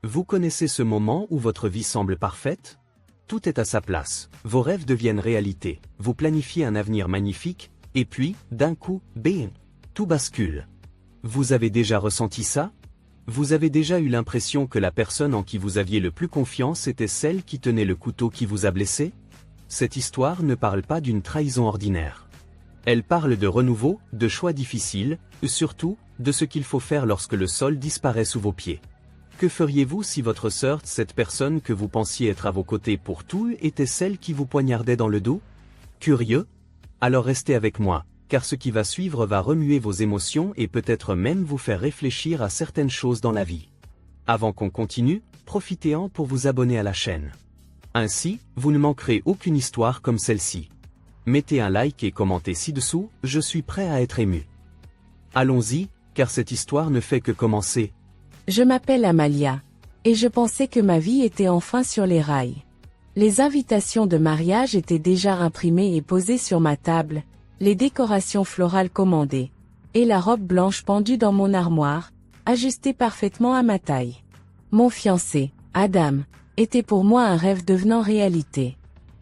Vous connaissez ce moment où votre vie semble parfaite? Tout est à sa place, vos rêves deviennent réalité, vous planifiez un avenir magnifique, et puis, d'un coup, bing, tout bascule. Vous avez déjà ressenti ça? Vous avez déjà eu l'impression que la personne en qui vous aviez le plus confiance était celle qui tenait le couteau qui vous a blessé? Cette histoire ne parle pas d'une trahison ordinaire. Elle parle de renouveau, de choix difficiles, et surtout, de ce qu'il faut faire lorsque le sol disparaît sous vos pieds. Que feriez-vous si votre sœur, cette personne que vous pensiez être à vos côtés pour tout, était celle qui vous poignardait dans le dos? Curieux? Alors restez avec moi, car ce qui va suivre va remuer vos émotions et peut-être même vous faire réfléchir à certaines choses dans la vie. Avant qu'on continue, profitez-en pour vous abonner à la chaîne. Ainsi, vous ne manquerez aucune histoire comme celle-ci. Mettez un like et commentez ci-dessous, je suis prêt à être ému. Allons-y, car cette histoire ne fait que commencer. Je m'appelle Amalia, et je pensais que ma vie était enfin sur les rails. Les invitations de mariage étaient déjà imprimées et posées sur ma table, les décorations florales commandées, et la robe blanche pendue dans mon armoire, ajustée parfaitement à ma taille. Mon fiancé, Adam, était pour moi un rêve devenant réalité.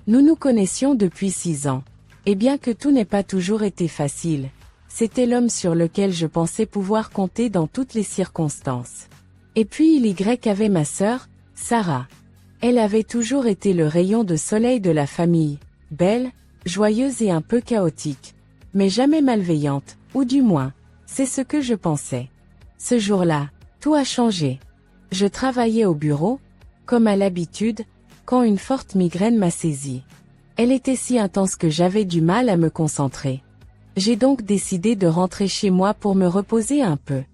Nous nous connaissions depuis 6 ans, et bien que tout n'ait pas toujours été facile, c'était l'homme sur lequel je pensais pouvoir compter dans toutes les circonstances. Et puis il y avait ma sœur, Sarah. Elle avait toujours été le rayon de soleil de la famille, belle, joyeuse et un peu chaotique, mais jamais malveillante, ou du moins, c'est ce que je pensais. Ce jour-là, tout a changé. Je travaillais au bureau, comme à l'habitude, quand une forte migraine m'a saisie. Elle était si intense que j'avais du mal à me concentrer. J'ai donc décidé de rentrer chez moi pour me reposer un peu.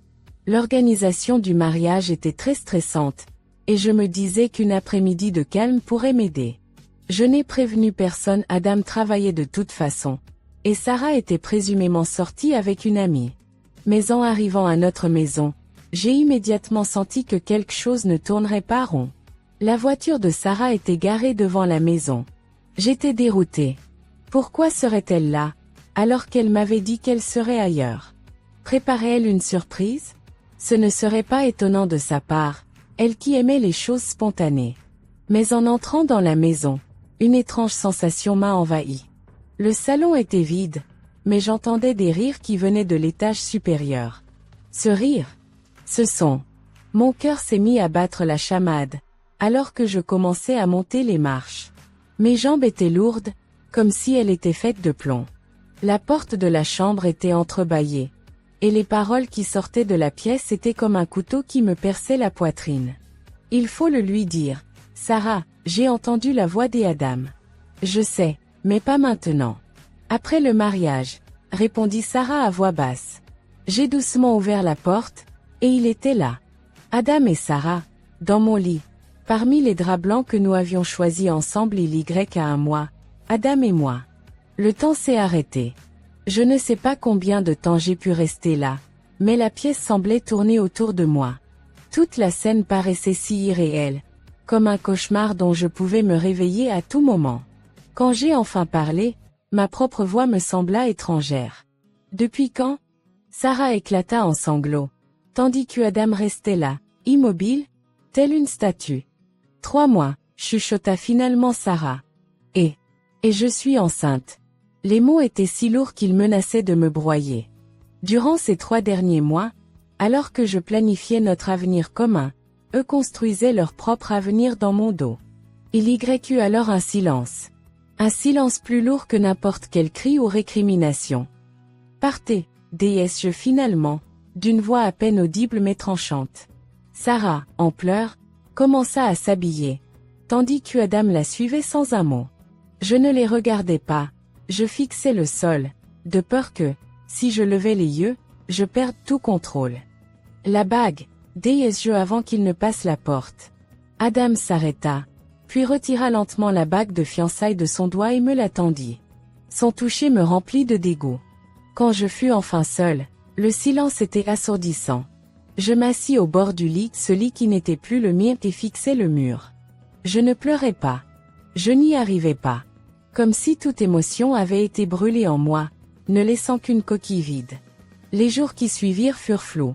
L'organisation du mariage était très stressante, et je me disais qu'une après-midi de calme pourrait m'aider. Je n'ai prévenu personne, Adam travaillait de toute façon, et Sarah était présumément sortie avec une amie. Mais en arrivant à notre maison, j'ai immédiatement senti que quelque chose ne tournerait pas rond. La voiture de Sarah était garée devant la maison. J'étais déroutée. Pourquoi serait-elle là, alors qu'elle m'avait dit qu'elle serait ailleurs? Préparait-elle une surprise? Ce ne serait pas étonnant de sa part, elle qui aimait les choses spontanées. Mais en entrant dans la maison, une étrange sensation m'a envahi. Le salon était vide, mais j'entendais des rires qui venaient de l'étage supérieur. Ce rire, ce son. Mon cœur s'est mis à battre la chamade, alors que je commençais à monter les marches. Mes jambes étaient lourdes, comme si elles étaient faites de plomb. La porte de la chambre était entrebâillée, et les paroles qui sortaient de la pièce étaient comme un couteau qui me perçait la poitrine. Il faut le lui dire. Sarah, j'ai entendu la voix d'Adam. Je sais, mais pas maintenant. Après le mariage, répondit Sarah à voix basse. J'ai doucement ouvert la porte, et il était là. Adam et Sarah, dans mon lit. Parmi les draps blancs que nous avions choisis ensemble il y a un mois, Adam et moi. Le temps s'est arrêté. Je ne sais pas combien de temps j'ai pu rester là, mais la pièce semblait tourner autour de moi. Toute la scène paraissait si irréelle, comme un cauchemar dont je pouvais me réveiller à tout moment. Quand j'ai enfin parlé, ma propre voix me sembla étrangère. Depuis quand? Sarah éclata en sanglots, tandis que Adam restait là, immobile, telle une statue. 3 mois, chuchota finalement Sarah. Et je suis enceinte. Les mots étaient si lourds qu'ils menaçaient de me broyer. Durant ces 3 derniers mois, alors que je planifiais notre avenir commun, eux construisaient leur propre avenir dans mon dos. Il y eut alors un silence. Un silence plus lourd que n'importe quel cri ou récrimination. Partez, dis-je finalement, d'une voix à peine audible mais tranchante. Sarah, en pleurs, commença à s'habiller, tandis que Adam la suivait sans un mot. Je ne les regardais pas, je fixais le sol, de peur que, si je levais les yeux, je perde tout contrôle. La bague, dis-je avant qu'il ne passe la porte. Adam s'arrêta, puis retira lentement la bague de fiançailles de son doigt et me la tendit. Son toucher me remplit de dégoût. Quand je fus enfin seule, le silence était assourdissant. Je m'assis au bord du lit, ce lit qui n'était plus le mien et fixais le mur. Je ne pleurais pas. Je n'y arrivais pas. Comme si toute émotion avait été brûlée en moi, ne laissant qu'une coquille vide. Les jours qui suivirent furent flous.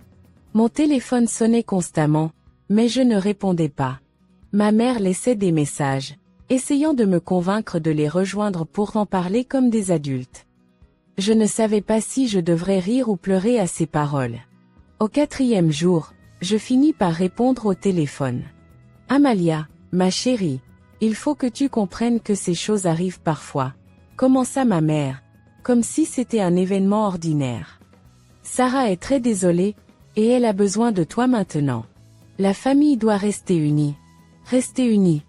Mon téléphone sonnait constamment, mais je ne répondais pas. Ma mère laissait des messages, essayant de me convaincre de les rejoindre pour en parler comme des adultes. Je ne savais pas si je devrais rire ou pleurer à ces paroles. Au 4e jour, je finis par répondre au téléphone. « Amalia, ma chérie, il faut que tu comprennes que ces choses arrivent parfois. » Commença ma mère, comme si c'était un événement ordinaire. « Sarah est très désolée, et elle a besoin de toi maintenant. La famille doit rester unie. Rester unie. »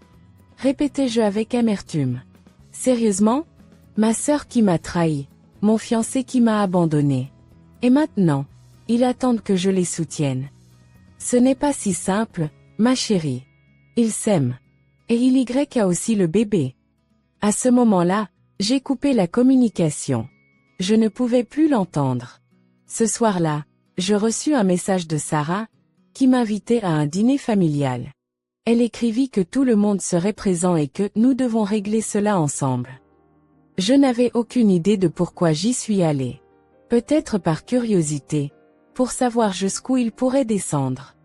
Répétais-je avec amertume. Sérieusement? Ma sœur qui m'a trahi, mon fiancé qui m'a abandonné. Et maintenant, ils attendent que je les soutienne. Ce n'est pas si simple, ma chérie. Ils s'aiment. Et il y a aussi le bébé. À ce moment-là, j'ai coupé la communication. Je ne pouvais plus l'entendre. Ce soir-là, je reçus un message de Sarah, qui m'invitait à un dîner familial. Elle écrivit que tout le monde serait présent et que nous devons régler cela ensemble. Je n'avais aucune idée de pourquoi j'y suis allée. Peut-être par curiosité, pour savoir jusqu'où il pourrait descendre.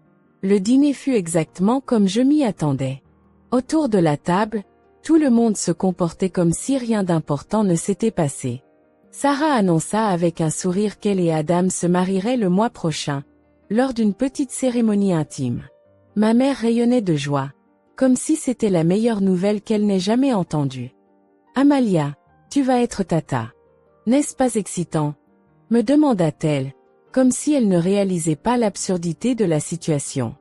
Le dîner fut exactement comme je m'y attendais. Autour de la table, tout le monde se comportait comme si rien d'important ne s'était passé. Sarah annonça avec un sourire qu'elle et Adam se marieraient le mois prochain, lors d'une petite cérémonie intime. Ma mère rayonnait de joie, comme si c'était la meilleure nouvelle qu'elle n'ait jamais entendue. « Amalia, tu vas être tata. N'est-ce pas excitant ?» me demanda-t-elle, comme si elle ne réalisait pas l'absurdité de la situation.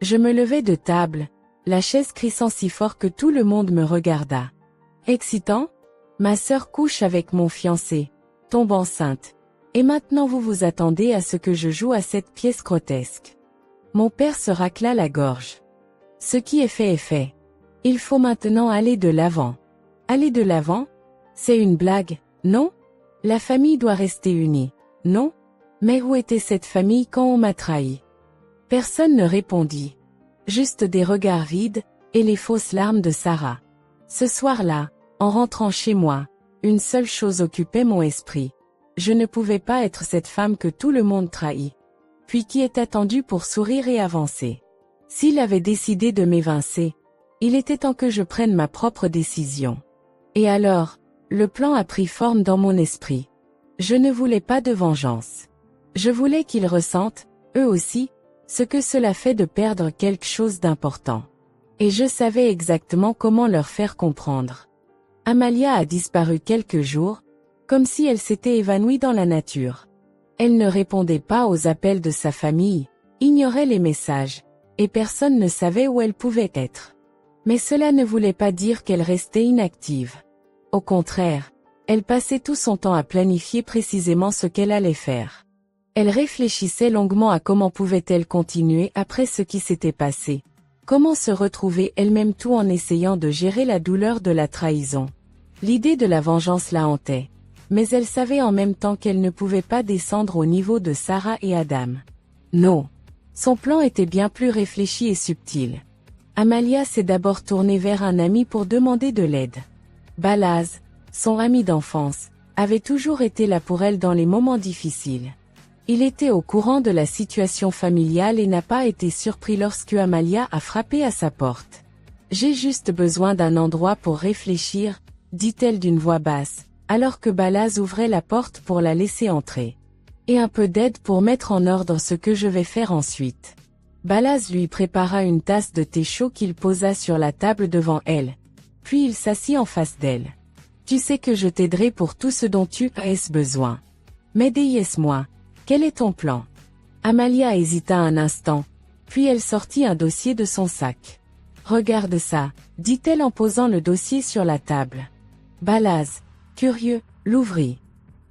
Je me levai de table, la chaise crissant si fort que tout le monde me regarda. « Excitant? Ma sœur couche avec mon fiancé, tombe enceinte, et maintenant vous vous attendez à ce que je joue à cette pièce grotesque. » Mon père se racla la gorge. « Ce qui est fait est fait. Il faut maintenant aller de l'avant. » Aller de l'avant? C'est une blague, non? La famille doit rester unie, non? Mais où était cette famille quand on m'a trahi? Personne ne répondit. Juste des regards vides, et les fausses larmes de Sarah. Ce soir-là, en rentrant chez moi, une seule chose occupait mon esprit. Je ne pouvais pas être cette femme que tout le monde trahit. Puis qui est attendue pour sourire et avancer. S'il avait décidé de m'évincer, il était temps que je prenne ma propre décision. Et alors, le plan a pris forme dans mon esprit. Je ne voulais pas de vengeance. Je voulais qu'ils ressentent, eux aussi, ce que cela fait de perdre quelque chose d'important. Et je savais exactement comment leur faire comprendre. Amalia a disparu quelques jours, comme si elle s'était évanouie dans la nature. Elle ne répondait pas aux appels de sa famille, ignorait les messages, et personne ne savait où elle pouvait être. Mais cela ne voulait pas dire qu'elle restait inactive. Au contraire, elle passait tout son temps à planifier précisément ce qu'elle allait faire. Elle réfléchissait longuement à comment pouvait-elle continuer après ce qui s'était passé. Comment se retrouver elle-même tout en essayant de gérer la douleur de la trahison. L'idée de la vengeance la hantait. Mais elle savait en même temps qu'elle ne pouvait pas descendre au niveau de Sarah et Adam. Non. Son plan était bien plus réfléchi et subtil. Amalia s'est d'abord tournée vers un ami pour demander de l'aide. Balaz, son ami d'enfance, avait toujours été là pour elle dans les moments difficiles. Il était au courant de la situation familiale et n'a pas été surpris lorsque Amalia a frappé à sa porte. « J'ai juste besoin d'un endroit pour réfléchir », dit-elle d'une voix basse, alors que Balaz ouvrait la porte pour la laisser entrer. « Et un peu d'aide pour mettre en ordre ce que je vais faire ensuite. » Balaz lui prépara une tasse de thé chaud qu'il posa sur la table devant elle. Puis il s'assit en face d'elle. « Tu sais que je t'aiderai pour tout ce dont tu as besoin. Mais dis-moi, quel est ton plan ?» Amalia hésita un instant, puis elle sortit un dossier de son sac. « Regarde ça, » dit-elle en posant le dossier sur la table. Balaz, curieux, l'ouvrit.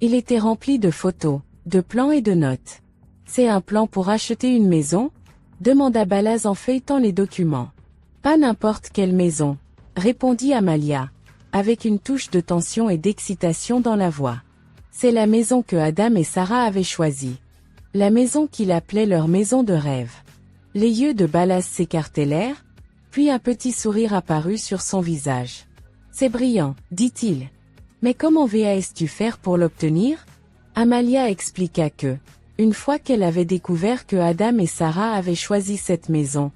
Il était rempli de photos, de plans et de notes. « C'est un plan pour acheter une maison ?» demanda Balaz en feuilletant les documents. « Pas n'importe quelle maison, » répondit Amalia, avec une touche de tension et d'excitation dans la voix. C'est la maison que Adam et Sarah avaient choisie. La maison qu'il appelait leur maison de rêve. Les yeux de Balaz s'écartèlèrent, puis un petit sourire apparut sur son visage. « C'est brillant, » dit-il. « Mais comment vas-tu faire pour l'obtenir ?» Amalia expliqua que, une fois qu'elle avait découvert que Adam et Sarah avaient choisi cette maison,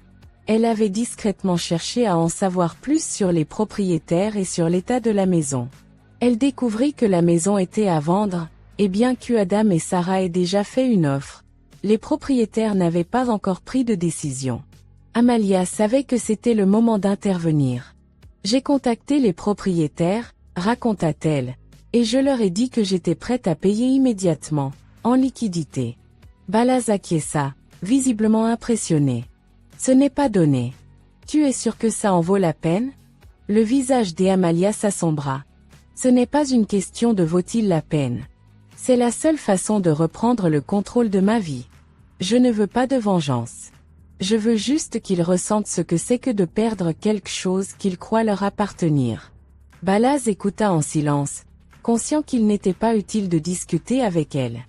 Elle avait discrètement cherché à en savoir plus sur les propriétaires et sur l'état de la maison. Elle découvrit que la maison était à vendre, et bien qu'Adam et Sarah aient déjà fait une offre, les propriétaires n'avaient pas encore pris de décision. Amalia savait que c'était le moment d'intervenir. J'ai contacté les propriétaires, raconta-t-elle, et je leur ai dit que j'étais prête à payer immédiatement, en liquidité. Balaz acquiesça, visiblement impressionné. Ce n'est pas donné. Tu es sûr que ça en vaut la peine? Le visage d'Amalia s'assombra. Ce n'est pas une question de vaut-il la peine. C'est la seule façon de reprendre le contrôle de ma vie. Je ne veux pas de vengeance. Je veux juste qu'ils ressentent ce que c'est que de perdre quelque chose qu'ils croient leur appartenir. Balaz écouta en silence, conscient qu'il n'était pas utile de discuter avec elle.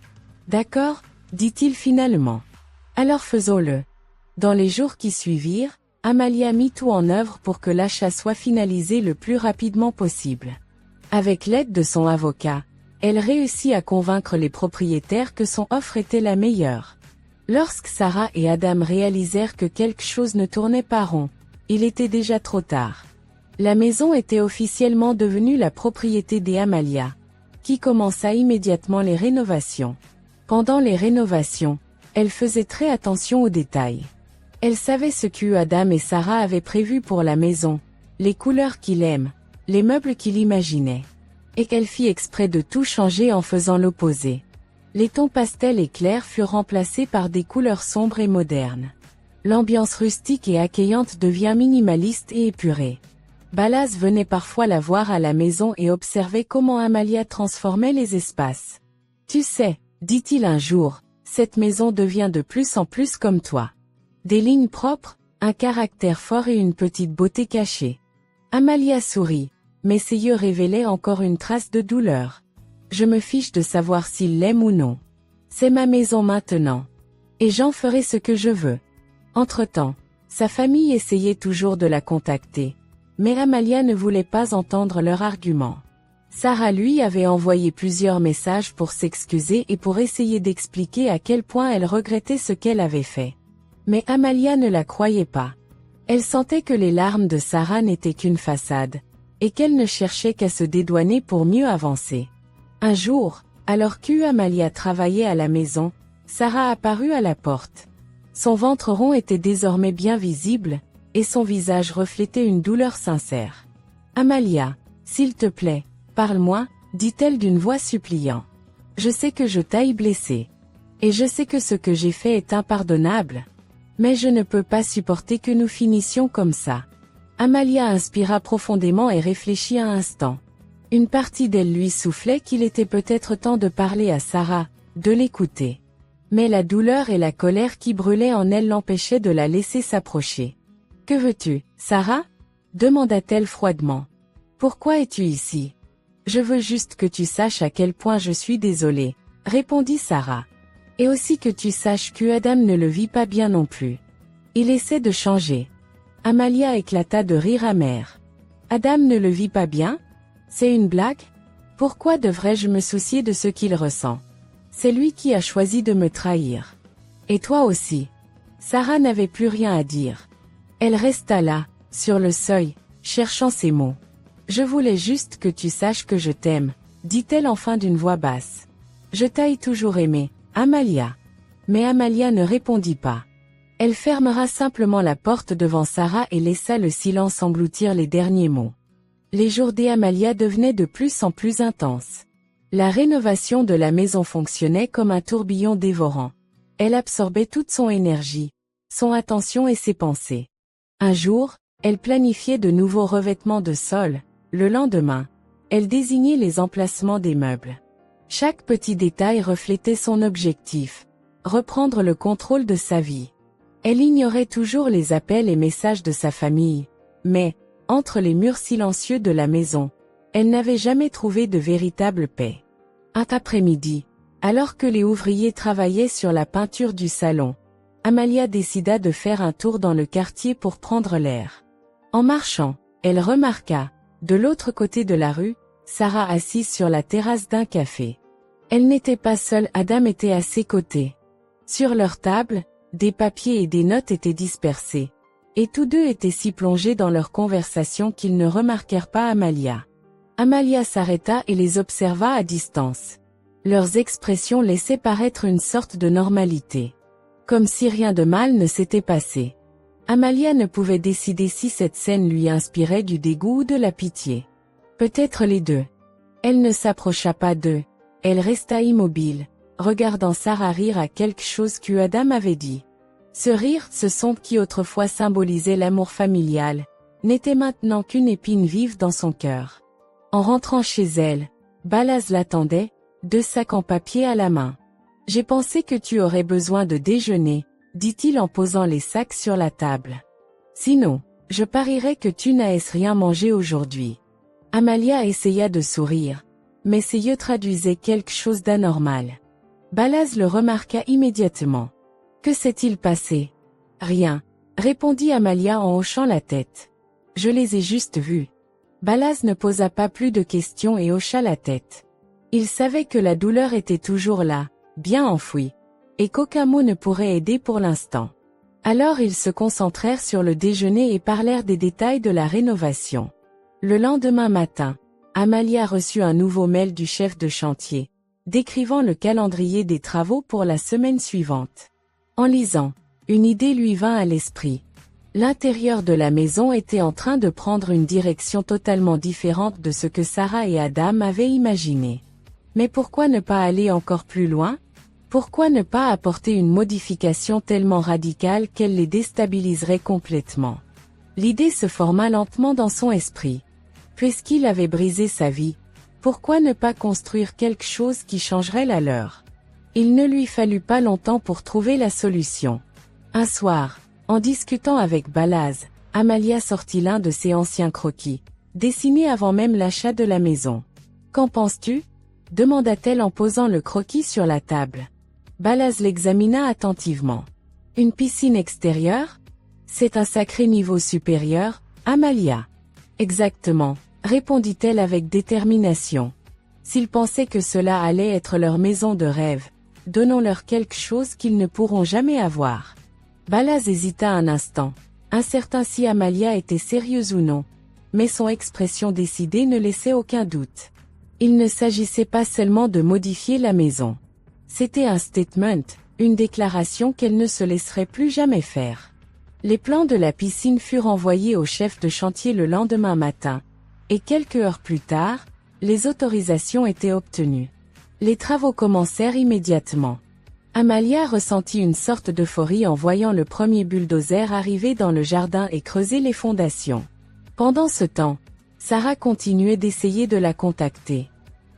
D'accord, dit-il finalement. Alors faisons-le. Dans les jours qui suivirent, Amalia mit tout en œuvre pour que l'achat soit finalisé le plus rapidement possible. Avec l'aide de son avocat, elle réussit à convaincre les propriétaires que son offre était la meilleure. Lorsque Sarah et Adam réalisèrent que quelque chose ne tournait pas rond, il était déjà trop tard. La maison était officiellement devenue la propriété d'Amalia, qui commença immédiatement les rénovations. Pendant les rénovations, elle faisait très attention aux détails. Elle savait ce que Adam et Sarah avaient prévu pour la maison, les couleurs qu'il aime, les meubles qu'il imaginait. Et qu'elle fit exprès de tout changer en faisant l'opposé. Les tons pastels et clairs furent remplacés par des couleurs sombres et modernes. L'ambiance rustique et accueillante devient minimaliste et épurée. Balaz venait parfois la voir à la maison et observait comment Amalia transformait les espaces. Tu sais, dit-il un jour, cette maison devient de plus en plus comme toi. Des lignes propres, un caractère fort et une petite beauté cachée. Amalia sourit, mais ses yeux révélaient encore une trace de douleur. Je me fiche de savoir s'il l'aime ou non. C'est ma maison maintenant. Et j'en ferai ce que je veux. Entre-temps, sa famille essayait toujours de la contacter. Mais Amalia ne voulait pas entendre leurs arguments. Sarah lui avait envoyé plusieurs messages pour s'excuser et pour essayer d'expliquer à quel point elle regrettait ce qu'elle avait fait. Mais Amalia ne la croyait pas. Elle sentait que les larmes de Sarah n'étaient qu'une façade, et qu'elle ne cherchait qu'à se dédouaner pour mieux avancer. Un jour, alors qu'Amalia travaillait à la maison, Sarah apparut à la porte. Son ventre rond était désormais bien visible, et son visage reflétait une douleur sincère. « Amalia, s'il te plaît, parle-moi, dit-elle d'une voix suppliant. Je sais que je t'ai blessée. Et je sais que ce que j'ai fait est impardonnable. Mais je ne peux pas supporter que nous finissions comme ça. » Amalia inspira profondément et réfléchit un instant. Une partie d'elle lui soufflait qu'il était peut-être temps de parler à Sarah, de l'écouter. Mais la douleur et la colère qui brûlaient en elle l'empêchaient de la laisser s'approcher. « Que veux-tu, Sarah ?» demanda-t-elle froidement. « Pourquoi es-tu ici ?»« Je veux juste que tu saches à quel point je suis désolée, » répondit Sarah. « Et aussi que tu saches qu'Adam ne le vit pas bien non plus. Il essaie de changer. » Amalia éclata de rire amer. « Adam ne le vit pas bien ? C'est une blague ? Pourquoi devrais-je me soucier de ce qu'il ressent ? C'est lui qui a choisi de me trahir. Et toi aussi. » Sarah n'avait plus rien à dire. Elle resta là, sur le seuil, cherchant ses mots. « Je voulais juste que tu saches que je t'aime, » dit-elle enfin d'une voix basse. « Je t'ai toujours aimé, Amalia. » Mais Amalia ne répondit pas. Elle fermera simplement la porte devant Sarah et laissa le silence engloutir les derniers mots. Les jours d'Amalia devenaient de plus en plus intenses. La rénovation de la maison fonctionnait comme un tourbillon dévorant. Elle absorbait toute son énergie, son attention et ses pensées. Un jour, elle planifiait de nouveaux revêtements de sol. Le lendemain, elle désignait les emplacements des meubles. Chaque petit détail reflétait son objectif, reprendre le contrôle de sa vie. Elle ignorait toujours les appels et messages de sa famille, mais, entre les murs silencieux de la maison, elle n'avait jamais trouvé de véritable paix. Un après-midi, alors que les ouvriers travaillaient sur la peinture du salon, Amalia décida de faire un tour dans le quartier pour prendre l'air. En marchant, elle remarqua, de l'autre côté de la rue, Sarah assise sur la terrasse d'un café. Elle n'était pas seule, Adam était à ses côtés. Sur leur table, des papiers et des notes étaient dispersés. Et tous deux étaient si plongés dans leur conversation qu'ils ne remarquèrent pas Amalia. Amalia s'arrêta et les observa à distance. Leurs expressions laissaient paraître une sorte de normalité. Comme si rien de mal ne s'était passé. Amalia ne pouvait décider si cette scène lui inspirait du dégoût ou de la pitié. Peut-être les deux. Elle ne s'approcha pas d'eux. Elle resta immobile, regardant Sarah rire à quelque chose qu'Adam avait dit. Ce rire, ce son qui autrefois symbolisait l'amour familial, n'était maintenant qu'une épine vive dans son cœur. En rentrant chez elle, Balaz l'attendait, 2 sacs en papier à la main. « J'ai pensé que tu aurais besoin de déjeuner, » dit-il en posant les sacs sur la table. « Sinon, je parierais que tu n'as rien mangé aujourd'hui. » Amalia essaya de sourire, mais ses yeux traduisaient quelque chose d'anormal. Balaz le remarqua immédiatement. « Que s'est-il passé ? » « Rien, » répondit Amalia en hochant la tête. « Je les ai juste vus. » Balaz ne posa pas plus de questions et hocha la tête. Il savait que la douleur était toujours là, bien enfouie, et qu'aucun mot ne pourrait aider pour l'instant. Alors ils se concentrèrent sur le déjeuner et parlèrent des détails de la rénovation. Le lendemain matin, Amalia reçut un nouveau mail du chef de chantier, décrivant le calendrier des travaux pour la semaine suivante. En lisant, une idée lui vint à l'esprit. L'intérieur de la maison était en train de prendre une direction totalement différente de ce que Sarah et Adam avaient imaginé. Mais pourquoi ne pas aller encore plus loin ? Pourquoi ne pas apporter une modification tellement radicale qu'elle les déstabiliserait complètement ? L'idée se forma lentement dans son esprit. Puisqu'il avait brisé sa vie, pourquoi ne pas construire quelque chose qui changerait la leur ? Il ne lui fallut pas longtemps pour trouver la solution. Un soir, en discutant avec Balaz, Amalia sortit l'un de ses anciens croquis, dessinés avant même l'achat de la maison. « Qu'en penses-tu » demanda-t-elle en posant le croquis sur la table. Balaz l'examina attentivement. « Une piscine extérieure ? C'est un sacré niveau supérieur, Amalia. »« Exactement, » répondit-elle avec détermination. S'ils pensaient que cela allait être leur maison de rêve, donnons-leur quelque chose qu'ils ne pourront jamais avoir. Balaz hésita un instant, incertain si Amalia était sérieuse ou non, mais son expression décidée ne laissait aucun doute. Il ne s'agissait pas seulement de modifier la maison. C'était un statement, une déclaration qu'elle ne se laisserait plus jamais faire. Les plans de la piscine furent envoyés au chef de chantier le lendemain matin, et quelques heures plus tard, les autorisations étaient obtenues. Les travaux commencèrent immédiatement. Amalia ressentit une sorte d'euphorie en voyant le premier bulldozer arriver dans le jardin et creuser les fondations. Pendant ce temps, Sarah continuait d'essayer de la contacter.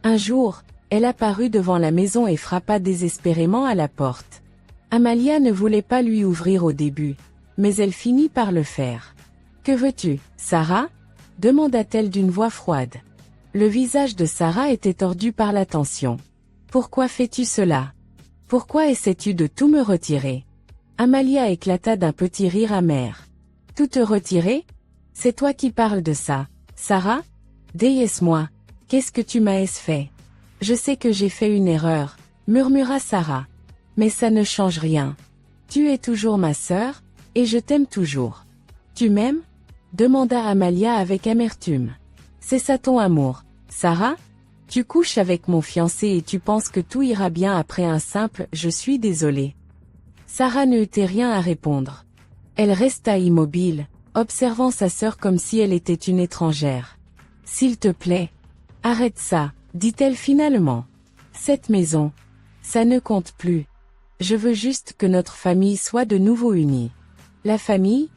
Un jour, elle apparut devant la maison et frappa désespérément à la porte. Amalia ne voulait pas lui ouvrir au début, mais elle finit par le faire. « Que veux-tu, Sarah ?» demanda-t-elle d'une voix froide. Le visage de Sarah était tordu par la tension. « Pourquoi fais-tu cela ? Pourquoi essaies-tu de tout me retirer ?» Amalia éclata d'un petit rire amer. « Tout te retirer ? C'est toi qui parles de ça, Sarah ? Délaisse-moi, qu'est-ce que tu m'as fait ? Je sais que j'ai fait une erreur, murmura Sarah. Mais ça ne change rien. Tu es toujours ma sœur, et je t'aime toujours. Tu m'aimes ? Demanda Amalia avec amertume. C'est ça ton amour, Sarah ? Tu couches avec mon fiancé et tu penses que tout ira bien après un simple « je suis désolée ». Sarah ne eut rien à répondre. Elle resta immobile, observant sa sœur comme si elle était une étrangère. « S'il te plaît, arrête ça, » dit-elle finalement. « Cette maison, ça ne compte plus. Je veux juste que notre famille soit de nouveau unie. »« La famille ?»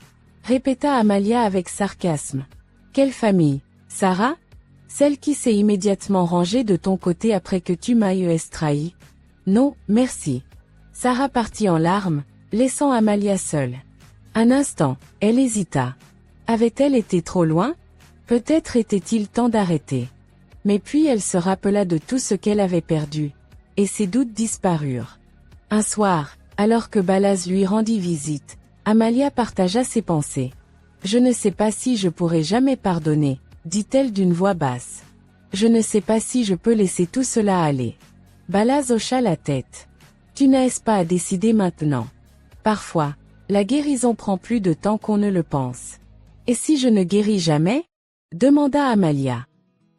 répéta Amalia avec sarcasme. « Quelle famille, Sarah ? Celle qui s'est immédiatement rangée de ton côté après que tu m'aies trahi ? Non, merci. » Sarah partit en larmes, laissant Amalia seule. Un instant, elle hésita. Avait-elle été trop loin ? Peut-être était-il temps d'arrêter. Mais puis elle se rappela de tout ce qu'elle avait perdu, et ses doutes disparurent. Un soir, alors que Balaz lui rendit visite, Amalia partagea ses pensées. « Je ne sais pas si je pourrai jamais pardonner, » dit-elle d'une voix basse. « Je ne sais pas si je peux laisser tout cela aller. » Balaz hocha la tête. « Tu n'as pas à décider maintenant. Parfois, La guérison prend plus de temps qu'on ne le pense. Et si je ne guéris jamais? Demanda Amalia.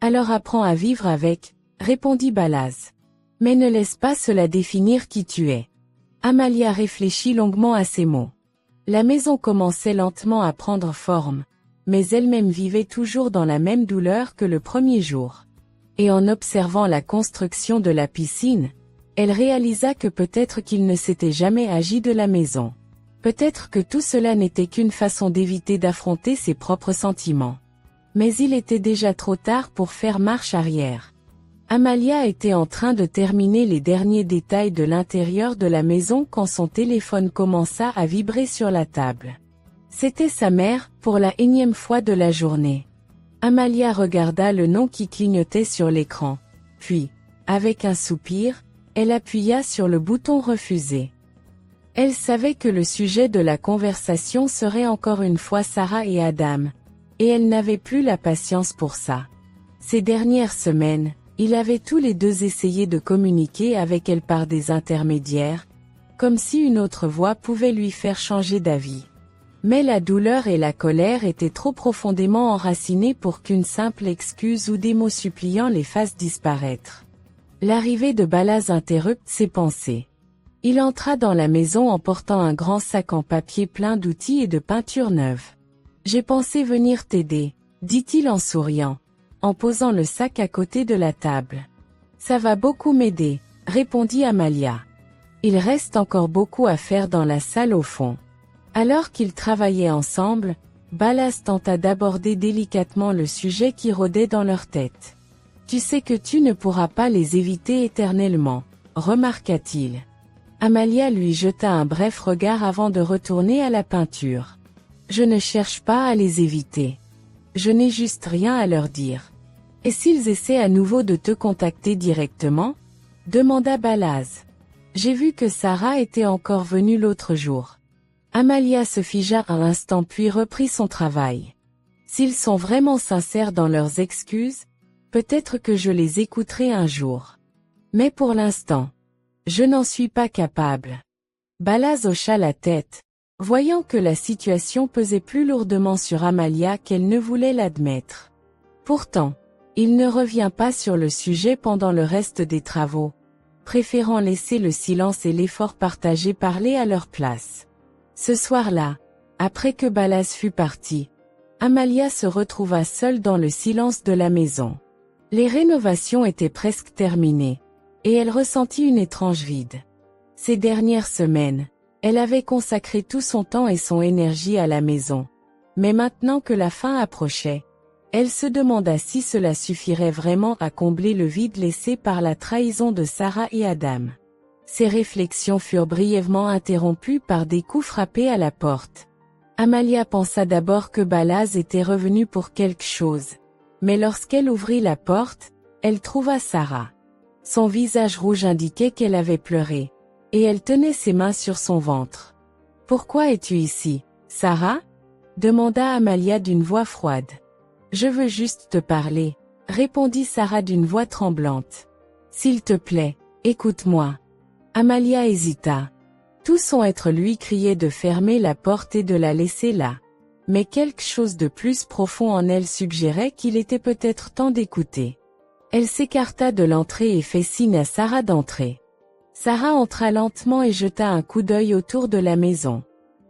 Alors apprends à vivre avec, répondit Balaz. Mais ne laisse pas cela définir qui tu es. Amalia réfléchit longuement à ces mots. La maison commençait lentement à prendre forme, mais elle-même vivait toujours dans la même douleur que le premier jour. Et en observant la construction de la piscine, elle réalisa que peut-être qu'il ne s'était jamais agi de la maison. Peut-être que tout cela n'était qu'une façon d'éviter d'affronter ses propres sentiments. Mais il était déjà trop tard pour faire marche arrière. Amalia était en train de terminer les derniers détails de l'intérieur de la maison quand son téléphone commença à vibrer sur la table. C'était sa mère, pour la énième fois de la journée. Amalia regarda le nom qui clignotait sur l'écran. Puis, avec un soupir, elle appuya sur le bouton refuser. Elle savait que le sujet de la conversation serait encore une fois Sarah et Adam. Et elle n'avait plus la patience pour ça. Ces dernières semaines, ils avaient tous les deux essayé de communiquer avec elle par des intermédiaires, comme si une autre voix pouvait lui faire changer d'avis. Mais la douleur et la colère étaient trop profondément enracinées pour qu'une simple excuse ou des mots suppliants les fassent disparaître. L'arrivée de Balaz interrupit ses pensées. Il entra dans la maison en portant un grand sac en papier plein d'outils et de peintures neuves. « J'ai pensé venir t'aider, » dit-il en souriant, en posant le sac à côté de la table. « Ça va beaucoup m'aider, » répondit Amalia. Il reste encore beaucoup à faire dans la salle au fond. Alors qu'ils travaillaient ensemble, Balaz tenta d'aborder délicatement le sujet qui rôdait dans leur tête. « Tu sais que tu ne pourras pas les éviter éternellement, » remarqua-t-il. Amalia lui jeta un bref regard avant de retourner à la peinture. « Je ne cherche pas à les éviter. Je n'ai juste rien à leur dire. »« Et s'ils essaient à nouveau de te contacter directement ?» demanda Balaz. « J'ai vu que Sarah était encore venue l'autre jour. » Amalia se figea un instant puis reprit son travail. « S'ils sont vraiment sincères dans leurs excuses, peut-être que je les écouterai un jour. Mais pour l'instant, je n'en suis pas capable. » Balaz hocha la tête, voyant que la situation pesait plus lourdement sur Amalia qu'elle ne voulait l'admettre. Pourtant, il ne revient pas sur le sujet pendant le reste des travaux, préférant laisser le silence et l'effort partagé parler à leur place. Ce soir-là, après que Balaz fut parti, Amalia se retrouva seule dans le silence de la maison. Les rénovations étaient presque terminées, et elle ressentit une étrange vide. Ces dernières semaines, elle avait consacré tout son temps et son énergie à la maison. Mais maintenant que la fin approchait, elle se demanda si cela suffirait vraiment à combler le vide laissé par la trahison de Sarah et Adam. Ses réflexions furent brièvement interrompues par des coups frappés à la porte. Amalia pensa d'abord que Balaz était revenu pour quelque chose. Mais lorsqu'elle ouvrit la porte, elle trouva Sarah. Son visage rouge indiquait qu'elle avait pleuré, et elle tenait ses mains sur son ventre. « Pourquoi es-tu ici, Sarah ?» demanda Amalia d'une voix froide. « Je veux juste te parler, » répondit Sarah d'une voix tremblante. « S'il te plaît, écoute-moi. » Amalia hésita. Tout son être lui criait de fermer la porte et de la laisser là. Mais quelque chose de plus profond en elle suggérait qu'il était peut-être temps d'écouter. Elle s'écarta de l'entrée et fit signe à Sarah d'entrer. Sarah entra lentement et jeta un coup d'œil autour de la maison.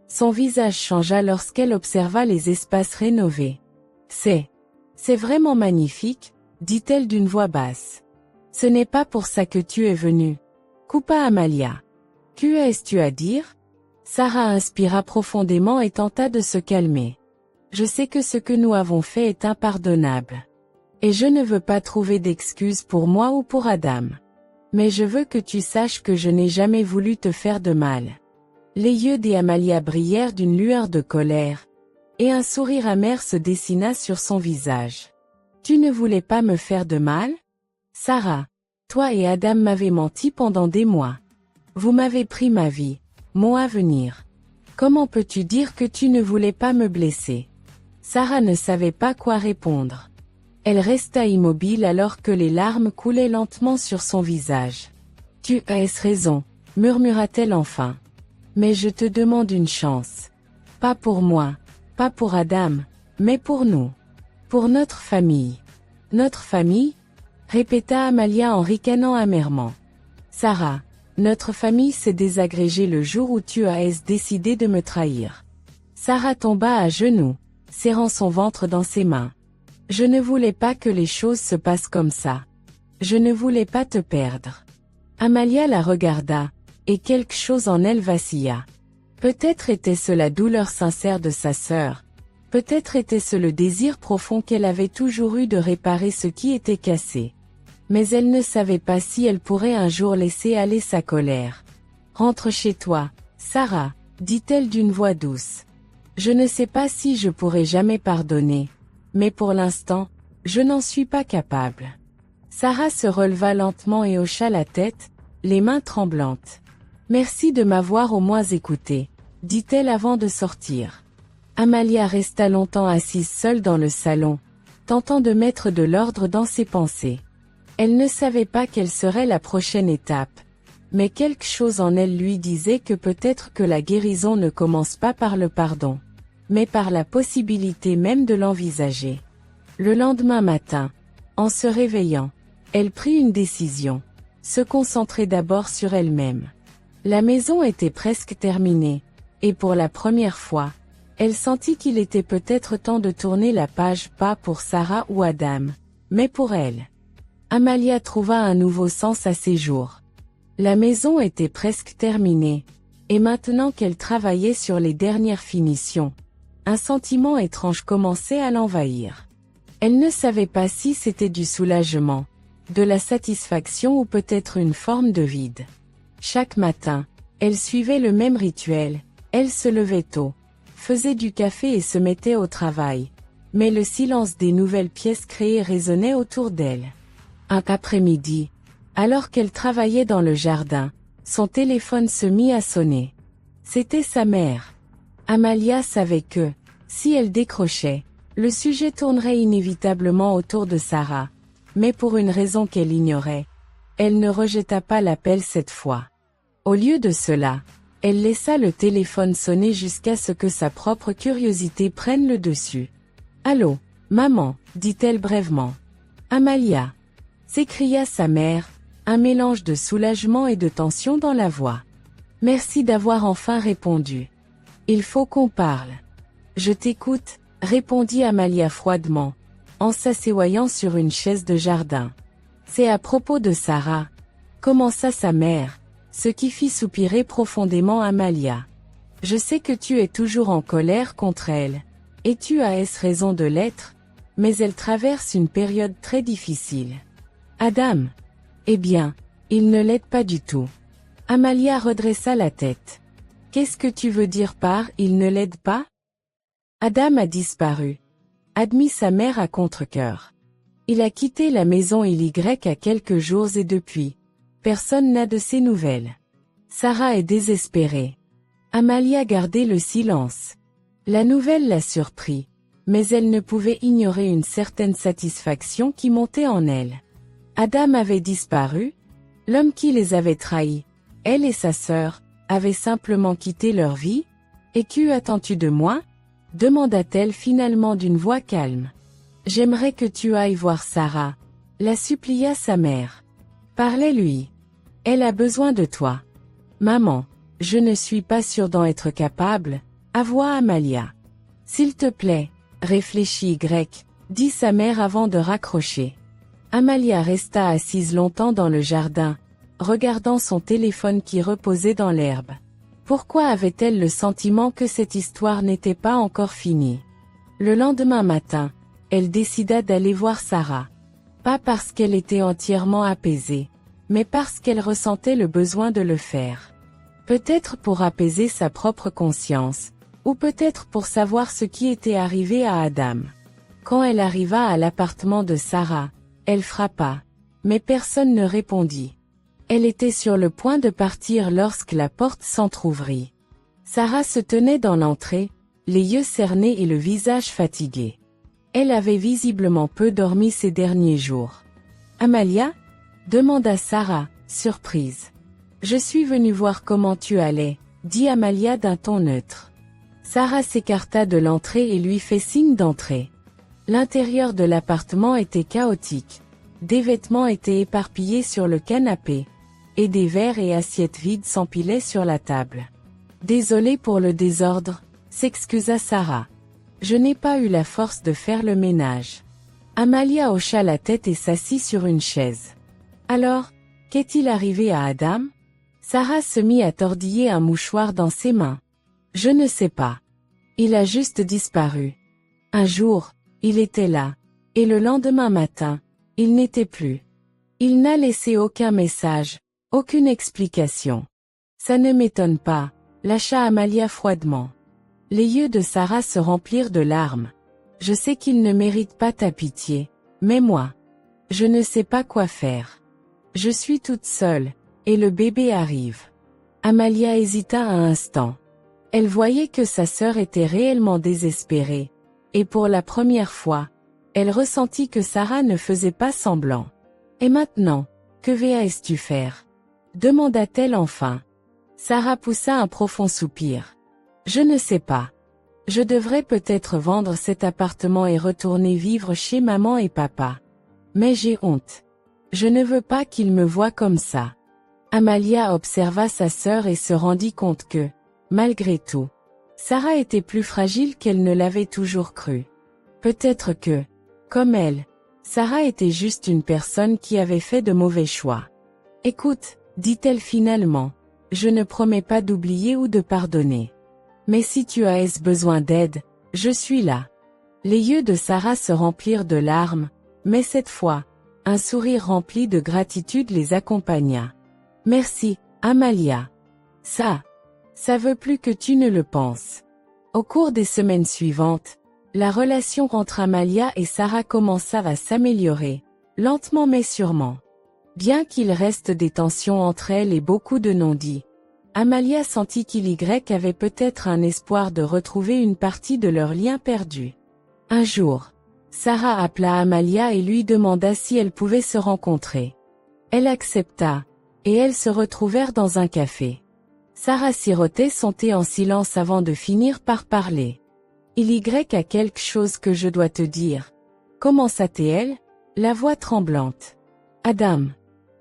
Son visage changea lorsqu'elle observa les espaces rénovés. « C'est vraiment magnifique, » dit-elle d'une voix basse. « Ce n'est pas pour ça que tu es venue. » Coupa Amalia. « Qu'est-ce à dire ?» Sarah inspira profondément et tenta de se calmer. « Je sais que ce que nous avons fait est impardonnable. Et je ne veux pas trouver d'excuses pour moi ou pour Adam. Mais je veux que tu saches que je n'ai jamais voulu te faire de mal. » Les yeux d'Amalia brillèrent d'une lueur de colère, et un sourire amer se dessina sur son visage. « Tu ne voulais pas me faire de mal ? Sarah, toi et Adam m'avez menti pendant des mois. Vous m'avez pris ma vie, mon avenir. Comment peux-tu dire que tu ne voulais pas me blesser ? » Sarah ne savait pas quoi répondre. Elle resta immobile alors que les larmes coulaient lentement sur son visage. « Tu as raison, » murmura-t-elle enfin. « Mais je te demande une chance. Pas pour moi, pas pour Adam, mais pour nous. Pour notre famille. Notre famille? Répéta Amalia en ricanant amèrement. Sarah, notre famille s'est désagrégée le jour où tu as décidé de me trahir. Sarah tomba à genoux, serrant son ventre dans ses mains. Je ne voulais pas que les choses se passent comme ça. Je ne voulais pas te perdre. Amalia la regarda, et quelque chose en elle vacilla. Peut-être était-ce la douleur sincère de sa sœur. Peut-être était-ce le désir profond qu'elle avait toujours eu de réparer ce qui était cassé. Mais elle ne savait pas si elle pourrait un jour laisser aller sa colère. « Rentre chez toi, Sarah, dit-elle d'une voix douce. Je ne sais pas si je pourrai jamais pardonner. Mais pour l'instant, je n'en suis pas capable. » Sarah se releva lentement et hocha la tête, les mains tremblantes. « Merci de m'avoir au moins écouté, » dit-elle avant de sortir. Amalia resta longtemps assise seule dans le salon, tentant de mettre de l'ordre dans ses pensées. Elle ne savait pas quelle serait la prochaine étape, mais quelque chose en elle lui disait que peut-être que la guérison ne commence pas par le pardon, mais par la possibilité même de l'envisager. Le lendemain matin, en se réveillant, elle prit une décision, se concentrer d'abord sur elle-même. La maison était presque terminée, et pour la première fois, elle sentit qu'il était peut-être temps de tourner la page, pas pour Sarah ou Adam, mais pour elle. Amalia trouva un nouveau sens à ses jours. La maison était presque terminée, et maintenant qu'elle travaillait sur les dernières finitions, un sentiment étrange commençait à l'envahir. Elle ne savait pas si c'était du soulagement, de la satisfaction ou peut-être une forme de vide. Chaque matin, elle suivait le même rituel, elle se levait tôt, faisait du café et se mettait au travail, mais le silence des nouvelles pièces créées résonnait autour d'elle. Un après-midi, alors qu'elle travaillait dans le jardin, son téléphone se mit à sonner. C'était sa mère. Amalia savait que, si elle décrochait, le sujet tournerait inévitablement autour de Sarah, mais pour une raison qu'elle ignorait, elle ne rejeta pas l'appel cette fois. Au lieu de cela, elle laissa le téléphone sonner jusqu'à ce que sa propre curiosité prenne le dessus. « Allô, maman » dit-elle brèvement. « Amalia » s'écria sa mère, un mélange de soulagement et de tension dans la voix. « Merci d'avoir enfin répondu. Il faut qu'on parle. »« Je t'écoute » répondit Amalia froidement, en s'asseoyant sur une chaise de jardin. « C'est à propos de Sarah » commença sa mère, ce qui fit soupirer profondément Amalia. « Je sais que tu es toujours en colère contre elle, et tu as raison de l'être, mais elle traverse une période très difficile. » Adam? Eh bien, il ne l'aide pas du tout. Amalia redressa la tête. « Qu'est-ce que tu veux dire par « il ne l'aide pas » ? Adam a disparu. Admit sa mère à contre-cœur. Il a quitté la maison il y a quelques jours et depuis, personne n'a de ses nouvelles. Sarah est désespérée. Amalia gardait le silence. La nouvelle l'a surpris, mais elle ne pouvait ignorer une certaine satisfaction qui montait en elle. Adam avait disparu. L'homme qui les avait trahis, elle et sa sœur, avaient simplement quitté leur vie. « Et que attends-tu de moi ?» demanda-t-elle finalement d'une voix calme. « J'aimerais que tu ailles voir Sarah, » la supplia sa mère. « Parlez-lui. Elle a besoin de toi. »« Maman, je ne suis pas sûre d'en être capable, » avoua Amalia. « S'il te plaît, réfléchis Y, » dit sa mère avant de raccrocher. Amalia resta assise longtemps dans le jardin, regardant son téléphone qui reposait dans l'herbe. Pourquoi avait-elle le sentiment que cette histoire n'était pas encore finie? Le lendemain matin, elle décida d'aller voir Sarah. Pas parce qu'elle était entièrement apaisée, mais parce qu'elle ressentait le besoin de le faire. Peut-être pour apaiser sa propre conscience, ou peut-être pour savoir ce qui était arrivé à Adam. Quand elle arriva à l'appartement de Sarah, elle frappa, mais personne ne répondit. Elle était sur le point de partir lorsque la porte s'entr'ouvrit. Sarah se tenait dans l'entrée, les yeux cernés et le visage fatigué. Elle avait visiblement peu dormi ces derniers jours. « Amalia ?» demanda Sarah, surprise. « Je suis venue voir comment tu allais, » dit Amalia d'un ton neutre. Sarah s'écarta de l'entrée et lui fit signe d'entrer. L'intérieur de l'appartement était chaotique. Des vêtements étaient éparpillés sur le canapé, et des verres et assiettes vides s'empilaient sur la table. Désolée pour le désordre, s'excusa Sarah. Je n'ai pas eu la force de faire le ménage. Amalia hocha la tête et s'assit sur une chaise. Alors, qu'est-il arrivé à Adam? Sarah se mit à tordiller un mouchoir dans ses mains. Je ne sais pas. Il a juste disparu. Un jour, il était là, et le lendemain matin, il n'était plus. Il n'a laissé aucun message, aucune explication. Ça ne m'étonne pas, lâcha Amalia froidement. Les yeux de Sarah se remplirent de larmes. Je sais qu'il ne mérite pas ta pitié, mais moi, je ne sais pas quoi faire. Je suis toute seule, et le bébé arrive. Amalia hésita un instant. Elle voyait que sa sœur était réellement désespérée, et pour la première fois, elle ressentit que Sarah ne faisait pas semblant. Et maintenant, que vas-tu faire? Demanda-t-elle enfin. Sarah poussa un profond soupir. Je ne sais pas. Je devrais peut-être vendre cet appartement et retourner vivre chez maman et papa. Mais j'ai honte. Je ne veux pas qu'ils me voient comme ça. Amalia observa sa sœur et se rendit compte que, malgré tout, Sarah était plus fragile qu'elle ne l'avait toujours cru. Peut-être que, comme elle, Sarah était juste une personne qui avait fait de mauvais choix. Écoute, dit-elle finalement, je ne promets pas d'oublier ou de pardonner. Mais si tu as besoin d'aide, je suis là. Les yeux de Sarah se remplirent de larmes, mais cette fois, un sourire rempli de gratitude les accompagna. Merci, Amalia. Ça veut plus que tu ne le penses. Au cours des semaines suivantes, la relation entre Amalia et Sarah commença à s'améliorer, lentement mais sûrement. Bien qu'il reste des tensions entre elles et beaucoup de non-dits, Amalia sentit qu'Y avait peut-être un espoir de retrouver une partie de leur lien perdu. Un jour, Sarah appela Amalia et lui demanda si elle pouvait se rencontrer. Elle accepta, et elles se retrouvèrent dans un café. Sarah sirotait son thé en silence avant de finir par parler. Y a quelque chose que je dois te dire. Commença-t-elle, la voix tremblante. Adam.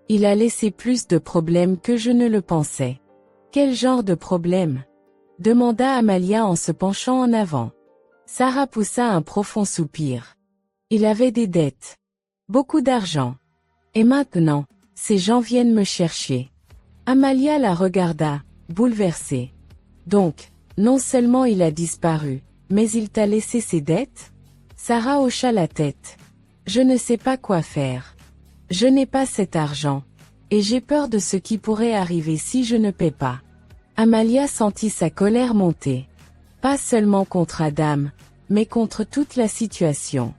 Il a laissé plus de problèmes que je ne le pensais. Quel genre de problème? Demanda Amalia en se penchant en avant. Sarah poussa un profond soupir. Il avait des dettes. Beaucoup d'argent. Et maintenant, ces gens viennent me chercher. Amalia la regarda, bouleversée. Donc, non seulement il a disparu, mais il t'a laissé ses dettes? Sarah hocha la tête. Je ne sais pas quoi faire. Je n'ai pas cet argent. Et j'ai peur de ce qui pourrait arriver si je ne paie pas. Amalia sentit sa colère monter. Pas seulement contre Adam, mais contre toute la situation.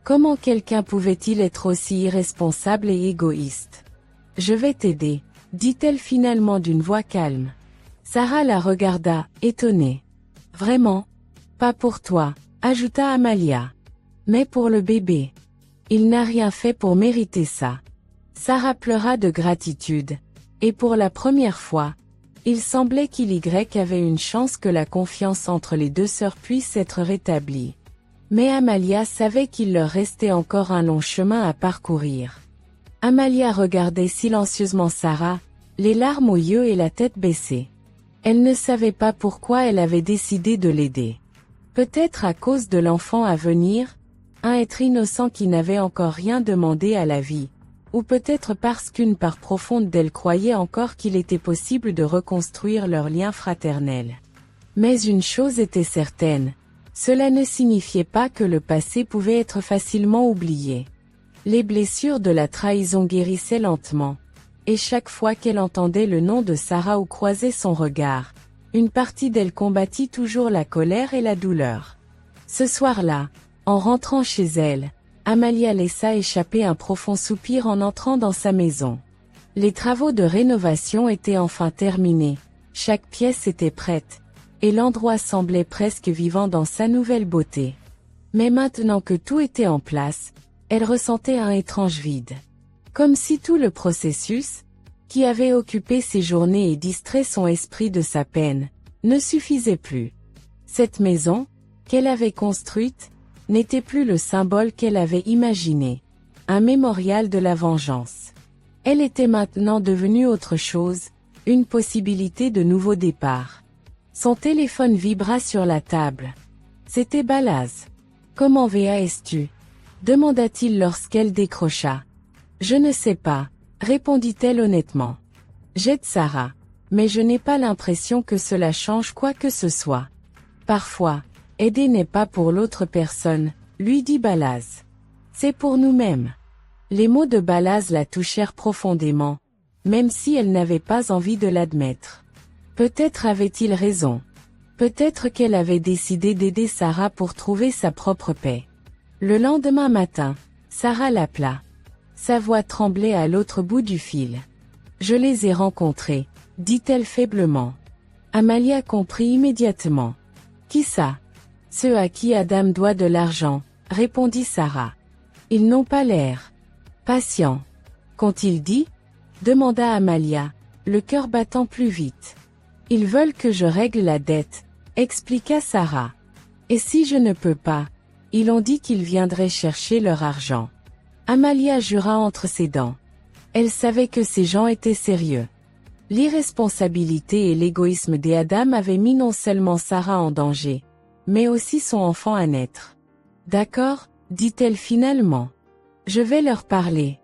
Comment quelqu'un pouvait-il être aussi irresponsable et égoïste? Je vais t'aider, dit-elle finalement d'une voix calme. Sarah la regarda, étonnée. Vraiment? Pas pour toi, ajouta Amalia. Mais pour le bébé. Il n'a rien fait pour mériter ça. Sarah pleura de gratitude. Et pour la première fois, il semblait qu'Y avait une chance que la confiance entre les deux sœurs puisse être rétablie. Mais Amalia savait qu'il leur restait encore un long chemin à parcourir. Amalia regardait silencieusement Sarah, les larmes aux yeux et la tête baissée. Elle ne savait pas pourquoi elle avait décidé de l'aider. Peut-être à cause de l'enfant à venir, un être innocent qui n'avait encore rien demandé à la vie. Ou peut-être parce qu'une part profonde d'elle croyait encore qu'il était possible de reconstruire leur lien fraternel. Mais une chose était certaine, cela ne signifiait pas que le passé pouvait être facilement oublié. Les blessures de la trahison guérissaient lentement, et chaque fois qu'elle entendait le nom de Sarah ou croisait son regard, une partie d'elle combattit toujours la colère et la douleur. Ce soir-là, en rentrant chez elle, Amalia laissa échapper un profond soupir en entrant dans sa maison. Les travaux de rénovation étaient enfin terminés, chaque pièce était prête, et l'endroit semblait presque vivant dans sa nouvelle beauté. Mais maintenant que tout était en place, elle ressentait un étrange vide. Comme si tout le processus, qui avait occupé ses journées et distrait son esprit de sa peine, ne suffisait plus. Cette maison, qu'elle avait construite, n'était plus le symbole qu'elle avait imaginé. Un mémorial de la vengeance. Elle était maintenant devenue autre chose, une possibilité de nouveau départ. Son téléphone vibra sur la table. C'était Balaz. « Comment vas-tu » demanda-t-il lorsqu'elle décrocha. « Je ne sais pas », répondit-elle honnêtement. « J'aide Sarah. Mais je n'ai pas l'impression que cela change quoi que ce soit. Parfois, aider n'est pas pour l'autre personne, lui dit Balaz. C'est pour nous-mêmes. » Les mots de Balaz la touchèrent profondément, même si elle n'avait pas envie de l'admettre. Peut-être avait-il raison. Peut-être qu'elle avait décidé d'aider Sarah pour trouver sa propre paix. Le lendemain matin, Sarah l'appela. Sa voix tremblait à l'autre bout du fil. « Je les ai rencontrés », dit-elle faiblement. Amalia comprit immédiatement. « Qui ça ?»« Ceux à qui Adam doit de l'argent », répondit Sarah. « Ils n'ont pas l'air patients. »« Qu'ont-ils dit ?» demanda Amalia, le cœur battant plus vite. « Ils veulent que je règle la dette, » expliqua Sarah. « Et si je ne peux pas, ils ont dit qu'ils viendraient chercher leur argent. » Amalia jura entre ses dents. Elle savait que ces gens étaient sérieux. L'irresponsabilité et l'égoïsme d'Adam avaient mis non seulement Sarah en danger, mais aussi son enfant à naître. « D'accord, » dit-elle finalement. « Je vais leur parler. »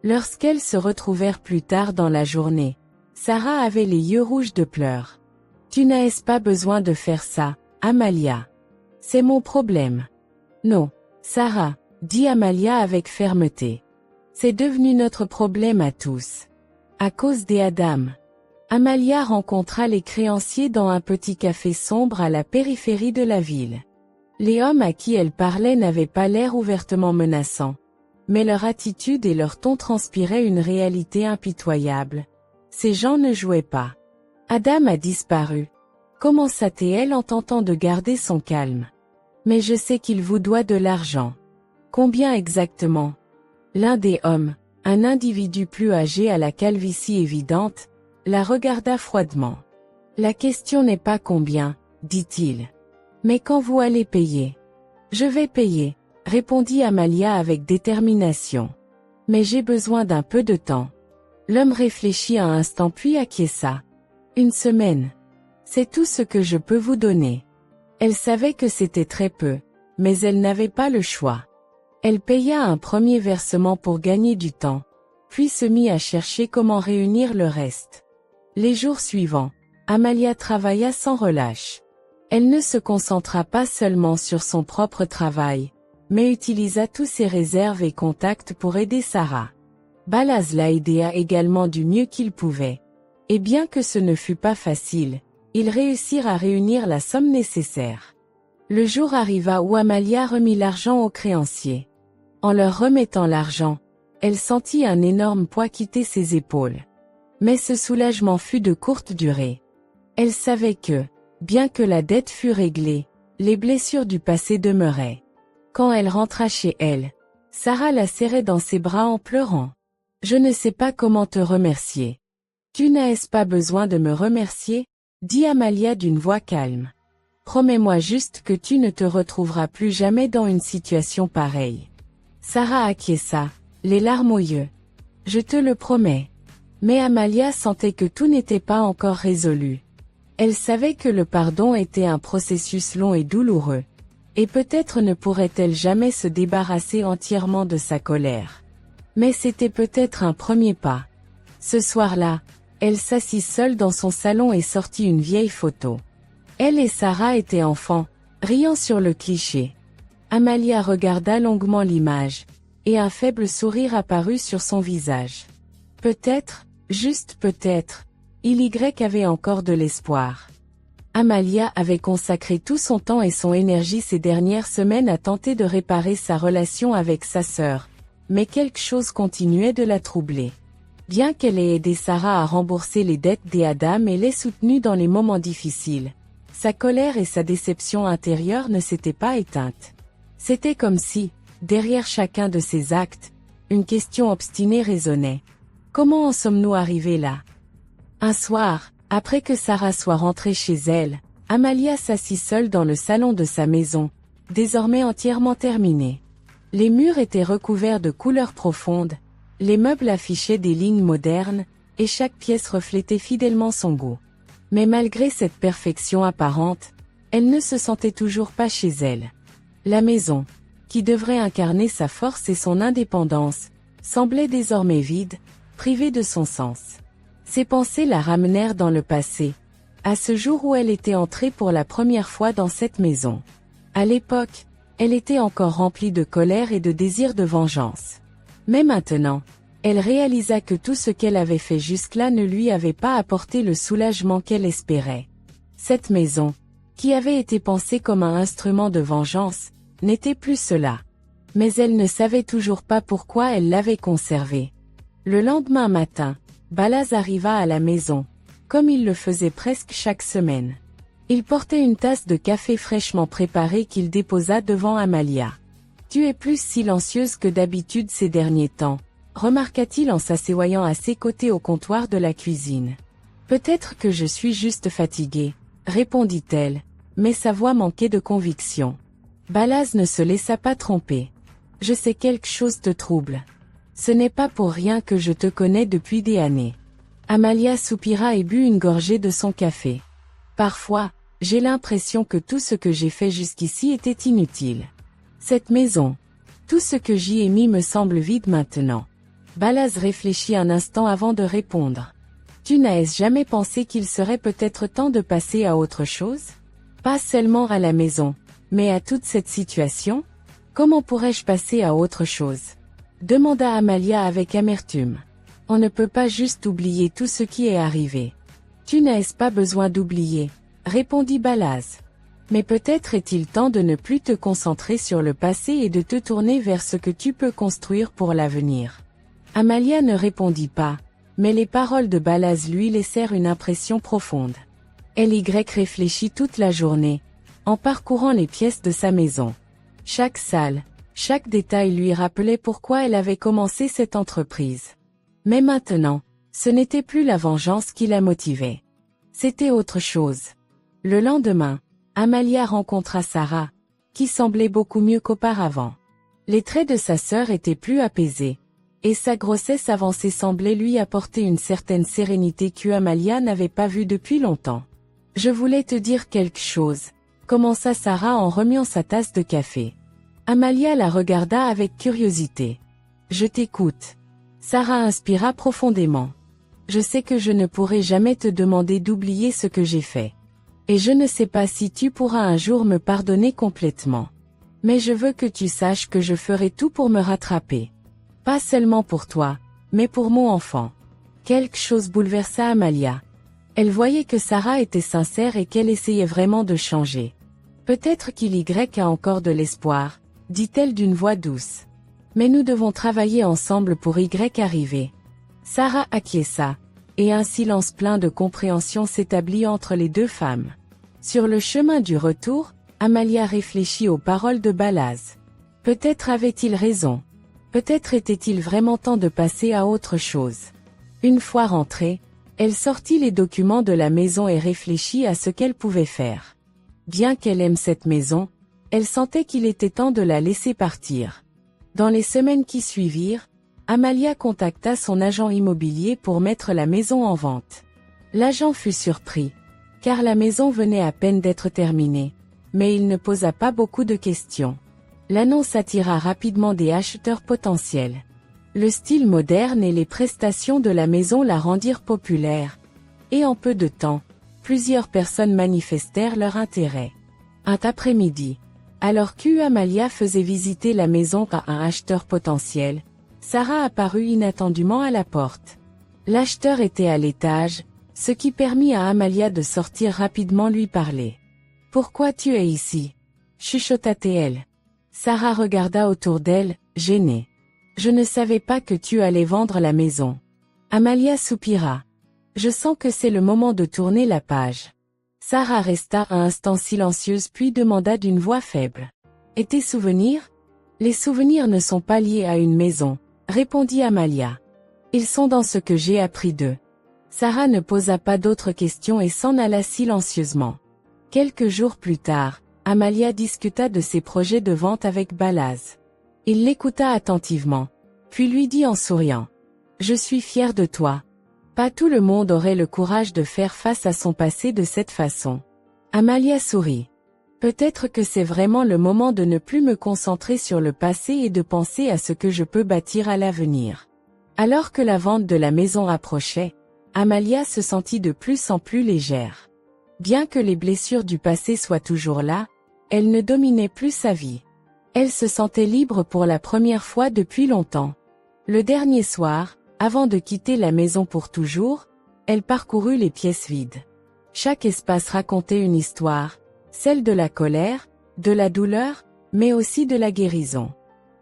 Lorsqu'elles se retrouvèrent plus tard dans la journée, Sarah avait les yeux rouges de pleurs. « Tu n'as pas besoin de faire ça, Amalia. C'est mon problème. »« Non, Sarah, » dit Amalia avec fermeté. « C'est devenu notre problème à tous. À cause d'Adam. » Amalia rencontra les créanciers dans un petit café sombre à la périphérie de la ville. Les hommes à qui elle parlait n'avaient pas l'air ouvertement menaçants, mais leur attitude et leur ton transpiraient une réalité impitoyable. Ces gens ne jouaient pas. « Adam a disparu. » commença-t-elle en tentant de garder son calme. « Mais je sais qu'il vous doit de l'argent. » « Combien exactement ?» L'un des hommes, un individu plus âgé à la calvitie évidente, la regarda froidement. « La question n'est pas combien, » dit-il. « Mais quand vous allez payer ? » « Je vais payer, » répondit Amalia avec détermination. « Mais j'ai besoin d'un peu de temps. » L'homme réfléchit un instant puis acquiesça. « Une semaine. C'est tout ce que je peux vous donner. » Elle savait que c'était très peu, mais elle n'avait pas le choix. Elle paya un premier versement pour gagner du temps, puis se mit à chercher comment réunir le reste. Les jours suivants, Amalia travailla sans relâche. Elle ne se concentra pas seulement sur son propre travail, mais utilisa tous ses réserves et contacts pour aider Sarah. Balaz la aida également du mieux qu'il pouvait. Et bien que ce ne fut pas facile, ils réussirent à réunir la somme nécessaire. Le jour arriva où Amalia remit l'argent aux créanciers. En leur remettant l'argent, elle sentit un énorme poids quitter ses épaules. Mais ce soulagement fut de courte durée. Elle savait que, bien que la dette fût réglée, les blessures du passé demeuraient. Quand elle rentra chez elle, Sarah la serrait dans ses bras en pleurant. « Je ne sais pas comment te remercier. »« Tu n'as pas besoin de me remercier ?» dit Amalia d'une voix calme. « Promets-moi juste que tu ne te retrouveras plus jamais dans une situation pareille. » Sarah acquiesça, les larmes aux yeux. « Je te le promets. » Mais Amalia sentait que tout n'était pas encore résolu. Elle savait que le pardon était un processus long et douloureux. Et peut-être ne pourrait-elle jamais se débarrasser entièrement de sa colère. Mais c'était peut-être un premier pas. Ce soir-là, elle s'assit seule dans son salon et sortit une vieille photo. Elle et Sarah étaient enfants, riant sur le cliché. Amalia regarda longuement l'image, et un faible sourire apparut sur son visage. Peut-être, juste peut-être, Y avait encore de l'espoir. Amalia avait consacré tout son temps et son énergie ces dernières semaines à tenter de réparer sa relation avec sa sœur, mais quelque chose continuait de la troubler. Bien qu'elle ait aidé Sarah à rembourser les dettes d'Adam et l'ait soutenue dans les moments difficiles, sa colère et sa déception intérieure ne s'étaient pas éteintes. C'était comme si, derrière chacun de ses actes, une question obstinée résonnait. Comment en sommes-nous arrivés là ? Un soir, Après que Sarah soit rentrée chez elle, Amalia s'assit seule dans le salon de sa maison, désormais entièrement terminée. Les murs étaient recouverts de couleurs profondes, les meubles affichaient des lignes modernes, et chaque pièce reflétait fidèlement son goût. Mais malgré cette perfection apparente, elle ne se sentait toujours pas chez elle. La maison, qui devrait incarner sa force et son indépendance, semblait désormais vide, privée de son sens. Ses pensées la ramenèrent dans le passé, à ce jour où elle était entrée pour la première fois dans cette maison. À l'époque, elle était encore remplie de colère et de désir de vengeance. Mais maintenant, elle réalisa que tout ce qu'elle avait fait jusque-là ne lui avait pas apporté le soulagement qu'elle espérait. Cette maison, qui avait été pensée comme un instrument de vengeance, n'était plus cela. Mais elle ne savait toujours pas pourquoi elle l'avait conservée. Le lendemain matin, Balaz arriva à la maison, comme il le faisait presque chaque semaine. Il portait une tasse de café fraîchement préparée qu'il déposa devant Amalia. « Tu es plus silencieuse que d'habitude ces derniers temps », remarqua-t-il en s'asseoyant à ses côtés au comptoir de la cuisine. « Peut-être que je suis juste fatiguée », répondit-elle, mais sa voix manquait de conviction. Balaz ne se laissa pas tromper. « Je sais quelque chose te trouble. Ce n'est pas pour rien que je te connais depuis des années. » Amalia soupira et but une gorgée de son café. « Parfois, j'ai l'impression que tout ce que j'ai fait jusqu'ici était inutile. Cette maison, tout ce que j'y ai mis me semble vide maintenant. » Balaz réfléchit un instant avant de répondre. « Tu n'as jamais pensé qu'il serait peut-être temps de passer à autre chose? Pas seulement à la maison, mais à toute cette situation? Comment pourrais-je passer à autre chose ?» demanda Amalia avec amertume. « On ne peut pas juste oublier tout ce qui est arrivé. »« Tu n'as pas besoin d'oublier, » répondit Balaz. « Mais peut-être est-il temps de ne plus te concentrer sur le passé et de te tourner vers ce que tu peux construire pour l'avenir. » Amalia ne répondit pas, mais les paroles de Balaz lui laissèrent une impression profonde. Elle réfléchit toute la journée, en parcourant les pièces de sa maison. Chaque salle, chaque détail lui rappelait pourquoi elle avait commencé cette entreprise. Mais maintenant, ce n'était plus la vengeance qui la motivait. C'était autre chose. Le lendemain, Amalia rencontra Sarah, qui semblait beaucoup mieux qu'auparavant. Les traits de sa sœur étaient plus apaisés, et sa grossesse avancée semblait lui apporter une certaine sérénité que Amalia n'avait pas vue depuis longtemps. « Je voulais te dire quelque chose », commença Sarah en remuant sa tasse de café. Amalia la regarda avec curiosité. « Je t'écoute. » Sarah inspira profondément. « Je sais que je ne pourrai jamais te demander d'oublier ce que j'ai fait. Et je ne sais pas si tu pourras un jour me pardonner complètement. Mais je veux que tu saches que je ferai tout pour me rattraper. Pas seulement pour toi, mais pour mon enfant. » Quelque chose bouleversa Amalia. Elle voyait que Sarah était sincère et qu'elle essayait vraiment de changer. « Peut-être qu'il a encore de l'espoir, » dit-elle d'une voix douce. « Mais nous devons travailler ensemble pour arriver. » Sarah acquiesça, et un silence plein de compréhension s'établit entre les deux femmes. Sur le chemin du retour, Amalia réfléchit aux paroles de Balaz. Peut-être avait-il raison. Peut-être était-il vraiment temps de passer à autre chose. Une fois rentrée, elle sortit les documents de la maison et réfléchit à ce qu'elle pouvait faire. Bien qu'elle aime cette maison, elle sentait qu'il était temps de la laisser partir. Dans les semaines qui suivirent, Amalia contacta son agent immobilier pour mettre la maison en vente. L'agent fut surpris, car la maison venait à peine d'être terminée, mais il ne posa pas beaucoup de questions. L'annonce attira rapidement des acheteurs potentiels. Le style moderne et les prestations de la maison la rendirent populaire. Et en peu de temps, plusieurs personnes manifestèrent leur intérêt. Un après-midi, alors qu'Amalia faisait visiter la maison à un acheteur potentiel, Sarah apparut inattendument à la porte. L'acheteur était à l'étage, ce qui permit à Amalia de sortir rapidement lui parler. « Pourquoi tu es ici ?» chuchota-t-elle. Sarah regarda autour d'elle, gênée. « Je ne savais pas que tu allais vendre la maison. » Amalia soupira. « Je sens que c'est le moment de tourner la page. » Sarah resta un instant silencieuse puis demanda d'une voix faible. « Et tes souvenirs ? » « Les souvenirs ne sont pas liés à une maison, » répondit Amalia. « Ils sont dans ce que j'ai appris d'eux. » Sarah ne posa pas d'autres questions et s'en alla silencieusement. Quelques jours plus tard, Amalia discuta de ses projets de vente avec Balaz. Il l'écouta attentivement, puis lui dit en souriant. « Je suis fier de toi. Pas tout le monde aurait le courage de faire face à son passé de cette façon. » Amalia sourit. « Peut-être que c'est vraiment le moment de ne plus me concentrer sur le passé et de penser à ce que je peux bâtir à l'avenir. » Alors que la vente de la maison approchait, Amalia se sentit de plus en plus légère. Bien que les blessures du passé soient toujours là, elles ne dominaient plus sa vie. Elle se sentait libre pour la première fois depuis longtemps. Le dernier soir, avant de quitter la maison pour toujours, elle parcourut les pièces vides. Chaque espace racontait une histoire, celle de la colère, de la douleur, mais aussi de la guérison.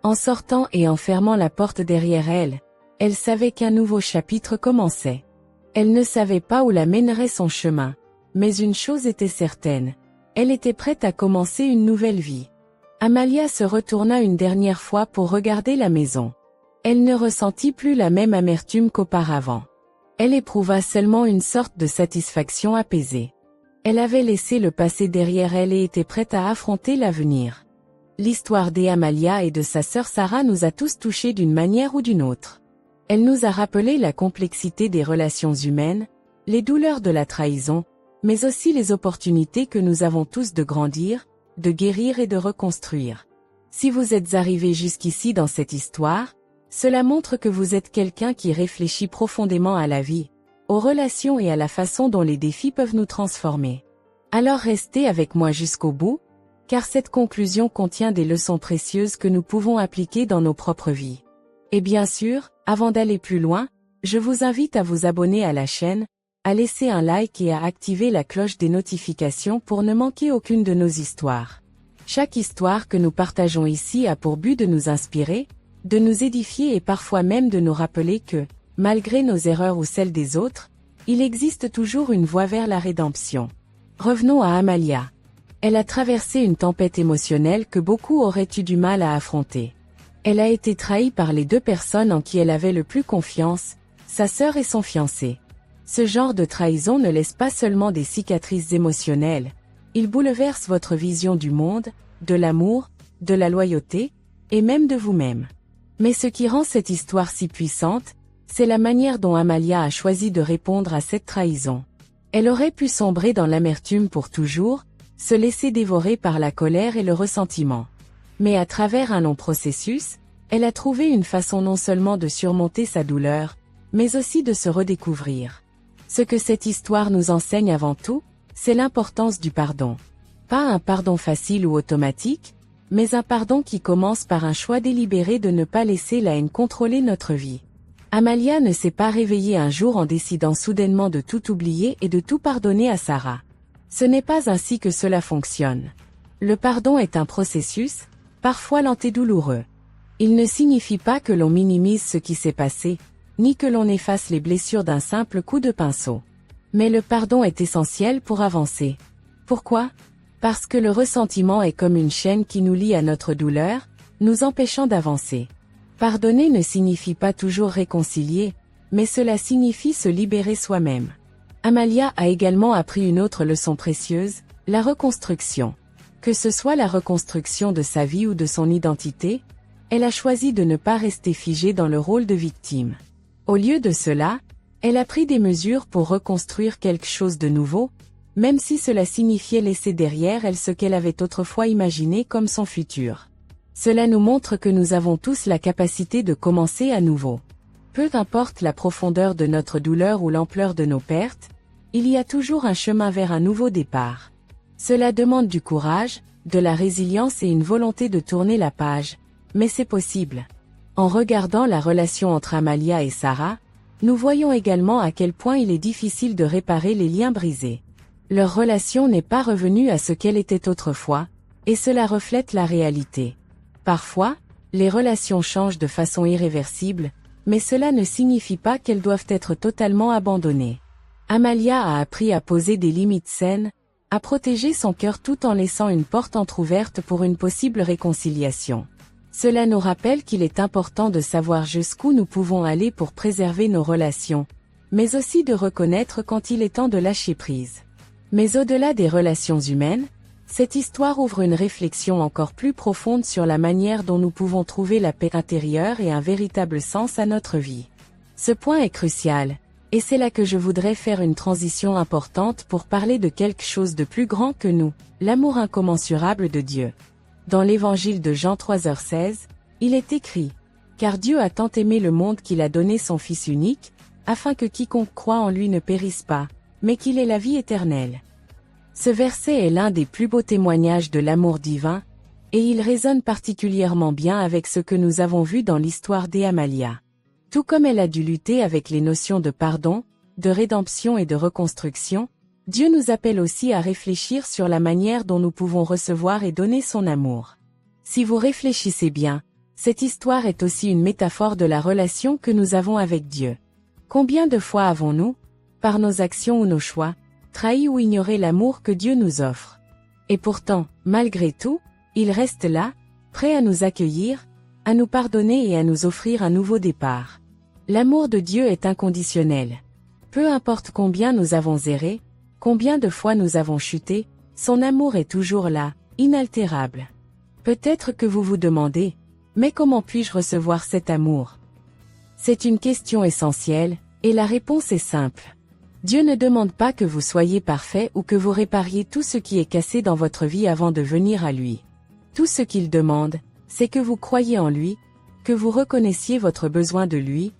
En sortant et en fermant la porte derrière elle, elle savait qu'un nouveau chapitre commençait. Elle ne savait pas où la mènerait son chemin, mais une chose était certaine, elle était prête à commencer une nouvelle vie. Amalia se retourna une dernière fois pour regarder la maison. Elle ne ressentit plus la même amertume qu'auparavant. Elle éprouva seulement une sorte de satisfaction apaisée. Elle avait laissé le passé derrière elle et était prête à affronter l'avenir. L'histoire d'Amalia et de sa sœur Sarah nous a tous touchés d'une manière ou d'une autre. Elle nous a rappelé la complexité des relations humaines, les douleurs de la trahison, mais aussi les opportunités que nous avons tous de grandir, de guérir et de reconstruire. Si vous êtes arrivé jusqu'ici dans cette histoire, cela montre que vous êtes quelqu'un qui réfléchit profondément à la vie, aux relations et à la façon dont les défis peuvent nous transformer. Alors restez avec moi jusqu'au bout, car cette conclusion contient des leçons précieuses que nous pouvons appliquer dans nos propres vies. Et bien sûr, avant d'aller plus loin, je vous invite à vous abonner à la chaîne, à laisser un like et à activer la cloche des notifications pour ne manquer aucune de nos histoires. Chaque histoire que nous partageons ici a pour but de nous inspirer, de nous édifier et parfois même de nous rappeler que, malgré nos erreurs ou celles des autres, il existe toujours une voie vers la rédemption. Revenons à Amalia. Elle a traversé une tempête émotionnelle que beaucoup auraient eu du mal à affronter. Elle a été trahie par les deux personnes en qui elle avait le plus confiance, sa sœur et son fiancé. Ce genre de trahison ne laisse pas seulement des cicatrices émotionnelles, il bouleverse votre vision du monde, de l'amour, de la loyauté, et même de vous-même. Mais ce qui rend cette histoire si puissante, c'est la manière dont Amalia a choisi de répondre à cette trahison. Elle aurait pu sombrer dans l'amertume pour toujours, se laisser dévorer par la colère et le ressentiment. Mais à travers un long processus, elle a trouvé une façon non seulement de surmonter sa douleur, mais aussi de se redécouvrir. Ce que cette histoire nous enseigne avant tout, c'est l'importance du pardon. Pas un pardon facile ou automatique, mais un pardon qui commence par un choix délibéré de ne pas laisser la haine contrôler notre vie. Amalia ne s'est pas réveillée un jour en décidant soudainement de tout oublier et de tout pardonner à Sarah. Ce n'est pas ainsi que cela fonctionne. Le pardon est un processus, parfois lent et douloureux. Il ne signifie pas que l'on minimise ce qui s'est passé, ni que l'on efface les blessures d'un simple coup de pinceau. Mais le pardon est essentiel pour avancer. Pourquoi ? Parce que le ressentiment est comme une chaîne qui nous lie à notre douleur, nous empêchant d'avancer. Pardonner ne signifie pas toujours réconcilier, mais cela signifie se libérer soi-même. Amalia a également appris une autre leçon précieuse, la reconstruction. Que ce soit la reconstruction de sa vie ou de son identité, elle a choisi de ne pas rester figée dans le rôle de victime. Au lieu de cela, elle a pris des mesures pour reconstruire quelque chose de nouveau, même si cela signifiait laisser derrière elle ce qu'elle avait autrefois imaginé comme son futur. Cela nous montre que nous avons tous la capacité de commencer à nouveau. Peu importe la profondeur de notre douleur ou l'ampleur de nos pertes, il y a toujours un chemin vers un nouveau départ. Cela demande du courage, de la résilience et une volonté de tourner la page, mais c'est possible. En regardant la relation entre Amalia et Sarah, nous voyons également à quel point il est difficile de réparer les liens brisés. Leur relation n'est pas revenue à ce qu'elle était autrefois, et cela reflète la réalité. Parfois, les relations changent de façon irréversible, mais cela ne signifie pas qu'elles doivent être totalement abandonnées. Amalia a appris à poser des limites saines, à protéger son cœur tout en laissant une porte entrouverte pour une possible réconciliation. Cela nous rappelle qu'il est important de savoir jusqu'où nous pouvons aller pour préserver nos relations, mais aussi de reconnaître quand il est temps de lâcher prise. Mais au-delà des relations humaines, cette histoire ouvre une réflexion encore plus profonde sur la manière dont nous pouvons trouver la paix intérieure et un véritable sens à notre vie. Ce point est crucial, et c'est là que je voudrais faire une transition importante pour parler de quelque chose de plus grand que nous, l'amour incommensurable de Dieu. Dans l'évangile de Jean 3h16, il est écrit « Car Dieu a tant aimé le monde qu'il a donné son Fils unique, afin que quiconque croit en lui ne périsse pas, mais qu'il ait la vie éternelle. » Ce verset est l'un des plus beaux témoignages de l'amour divin, et il résonne particulièrement bien avec ce que nous avons vu dans l'histoire d'Amalia. Tout comme elle a dû lutter avec les notions de pardon, de rédemption et de reconstruction, Dieu nous appelle aussi à réfléchir sur la manière dont nous pouvons recevoir et donner son amour. Si vous réfléchissez bien, cette histoire est aussi une métaphore de la relation que nous avons avec Dieu. Combien de fois avons-nous, par nos actions ou nos choix, trahi ou ignoré l'amour que Dieu nous offre? Et pourtant, malgré tout, il reste là, prêt à nous accueillir, à nous pardonner et à nous offrir un nouveau départ. L'amour de Dieu est inconditionnel. Peu importe combien nous avons erré, combien de fois nous avons chuté, son amour est toujours là, inaltérable. Peut-être que vous vous demandez, mais comment puis-je recevoir cet amour? C'est une question essentielle, et la réponse est simple. Dieu ne demande pas que vous soyez parfait ou que vous répariez tout ce qui est cassé dans votre vie avant de venir à lui. Tout ce qu'il demande, c'est que vous croyiez en lui, que vous reconnaissiez votre besoin de lui,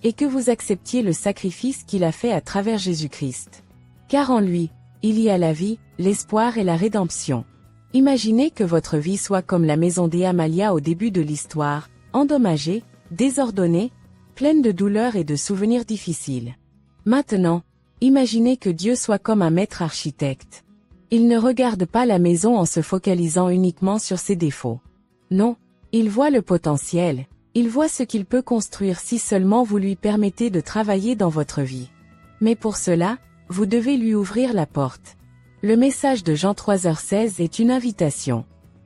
et que vous acceptiez le sacrifice qu'il a fait à travers Jésus-Christ. Car en lui, il y a la vie, l'espoir et la rédemption. Imaginez que votre vie soit comme la maison d'Amalia au début de l'histoire, endommagée, désordonnée, pleine de douleurs et de souvenirs difficiles. Maintenant, imaginez que Dieu soit comme un maître architecte. Il ne regarde pas la maison en se focalisant uniquement sur ses défauts. Non, il voit le potentiel, il voit ce qu'il peut construire si seulement vous lui permettez de travailler dans votre vie. Mais pour cela, vous devez lui ouvrir la porte. Le message de Jean 3h16 est une invitation.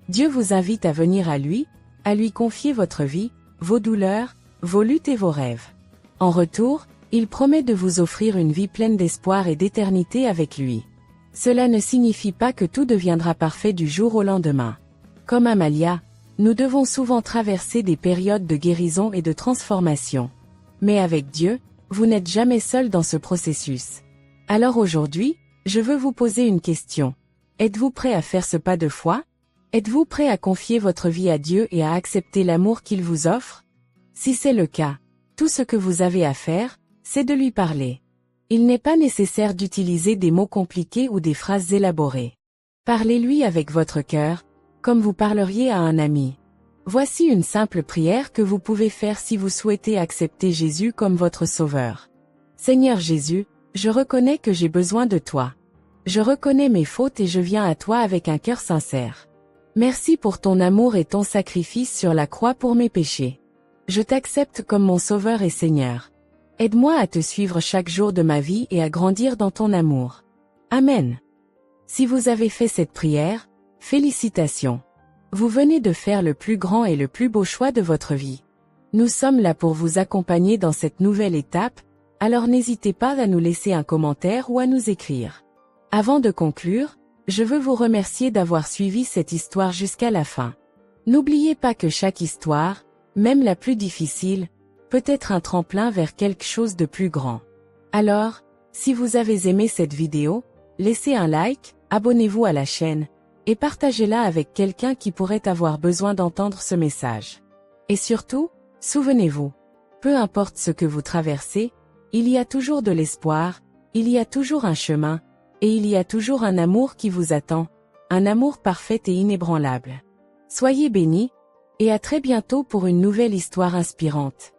Dieu vous invite à venir à lui confier votre vie, vos douleurs, vos luttes et vos rêves. En retour, il promet de vous offrir une vie pleine d'espoir et d'éternité avec lui. Cela ne signifie pas que tout deviendra parfait du jour au lendemain. Comme Amalia, nous devons souvent traverser des périodes de guérison et de transformation. Mais avec Dieu, vous n'êtes jamais seul dans ce processus. Alors aujourd'hui, je veux vous poser une question. Êtes-vous prêt à faire ce pas de foi? Êtes-vous prêt à confier votre vie à Dieu et à accepter l'amour qu'il vous offre? Si c'est le cas, tout ce que vous avez à faire, c'est de lui parler. Il n'est pas nécessaire d'utiliser des mots compliqués ou des phrases élaborées. Parlez-lui avec votre cœur, comme vous parleriez à un ami. Voici une simple prière que vous pouvez faire si vous souhaitez accepter Jésus comme votre sauveur. Seigneur Jésus, je reconnais que j'ai besoin de toi. Je reconnais mes fautes et je viens à toi avec un cœur sincère. Merci pour ton amour et ton sacrifice sur la croix pour mes péchés. Je t'accepte comme mon sauveur et Seigneur. Aide-moi à te suivre chaque jour de ma vie et à grandir dans ton amour. Amen. Si vous avez fait cette prière, félicitations. Vous venez de faire le plus grand et le plus beau choix de votre vie. Nous sommes là pour vous accompagner dans cette nouvelle étape, alors n'hésitez pas à nous laisser un commentaire ou à nous écrire. Avant de conclure, je veux vous remercier d'avoir suivi cette histoire jusqu'à la fin. N'oubliez pas que chaque histoire, même la plus difficile, peut être un tremplin vers quelque chose de plus grand. Alors, si vous avez aimé cette vidéo, laissez un like, abonnez-vous à la chaîne, et partagez-la avec quelqu'un qui pourrait avoir besoin d'entendre ce message. Et surtout, souvenez-vous, peu importe ce que vous traversez, il y a toujours de l'espoir, il y a toujours un chemin, et il y a toujours un amour qui vous attend, un amour parfait et inébranlable. Soyez bénis, et à très bientôt pour une nouvelle histoire inspirante.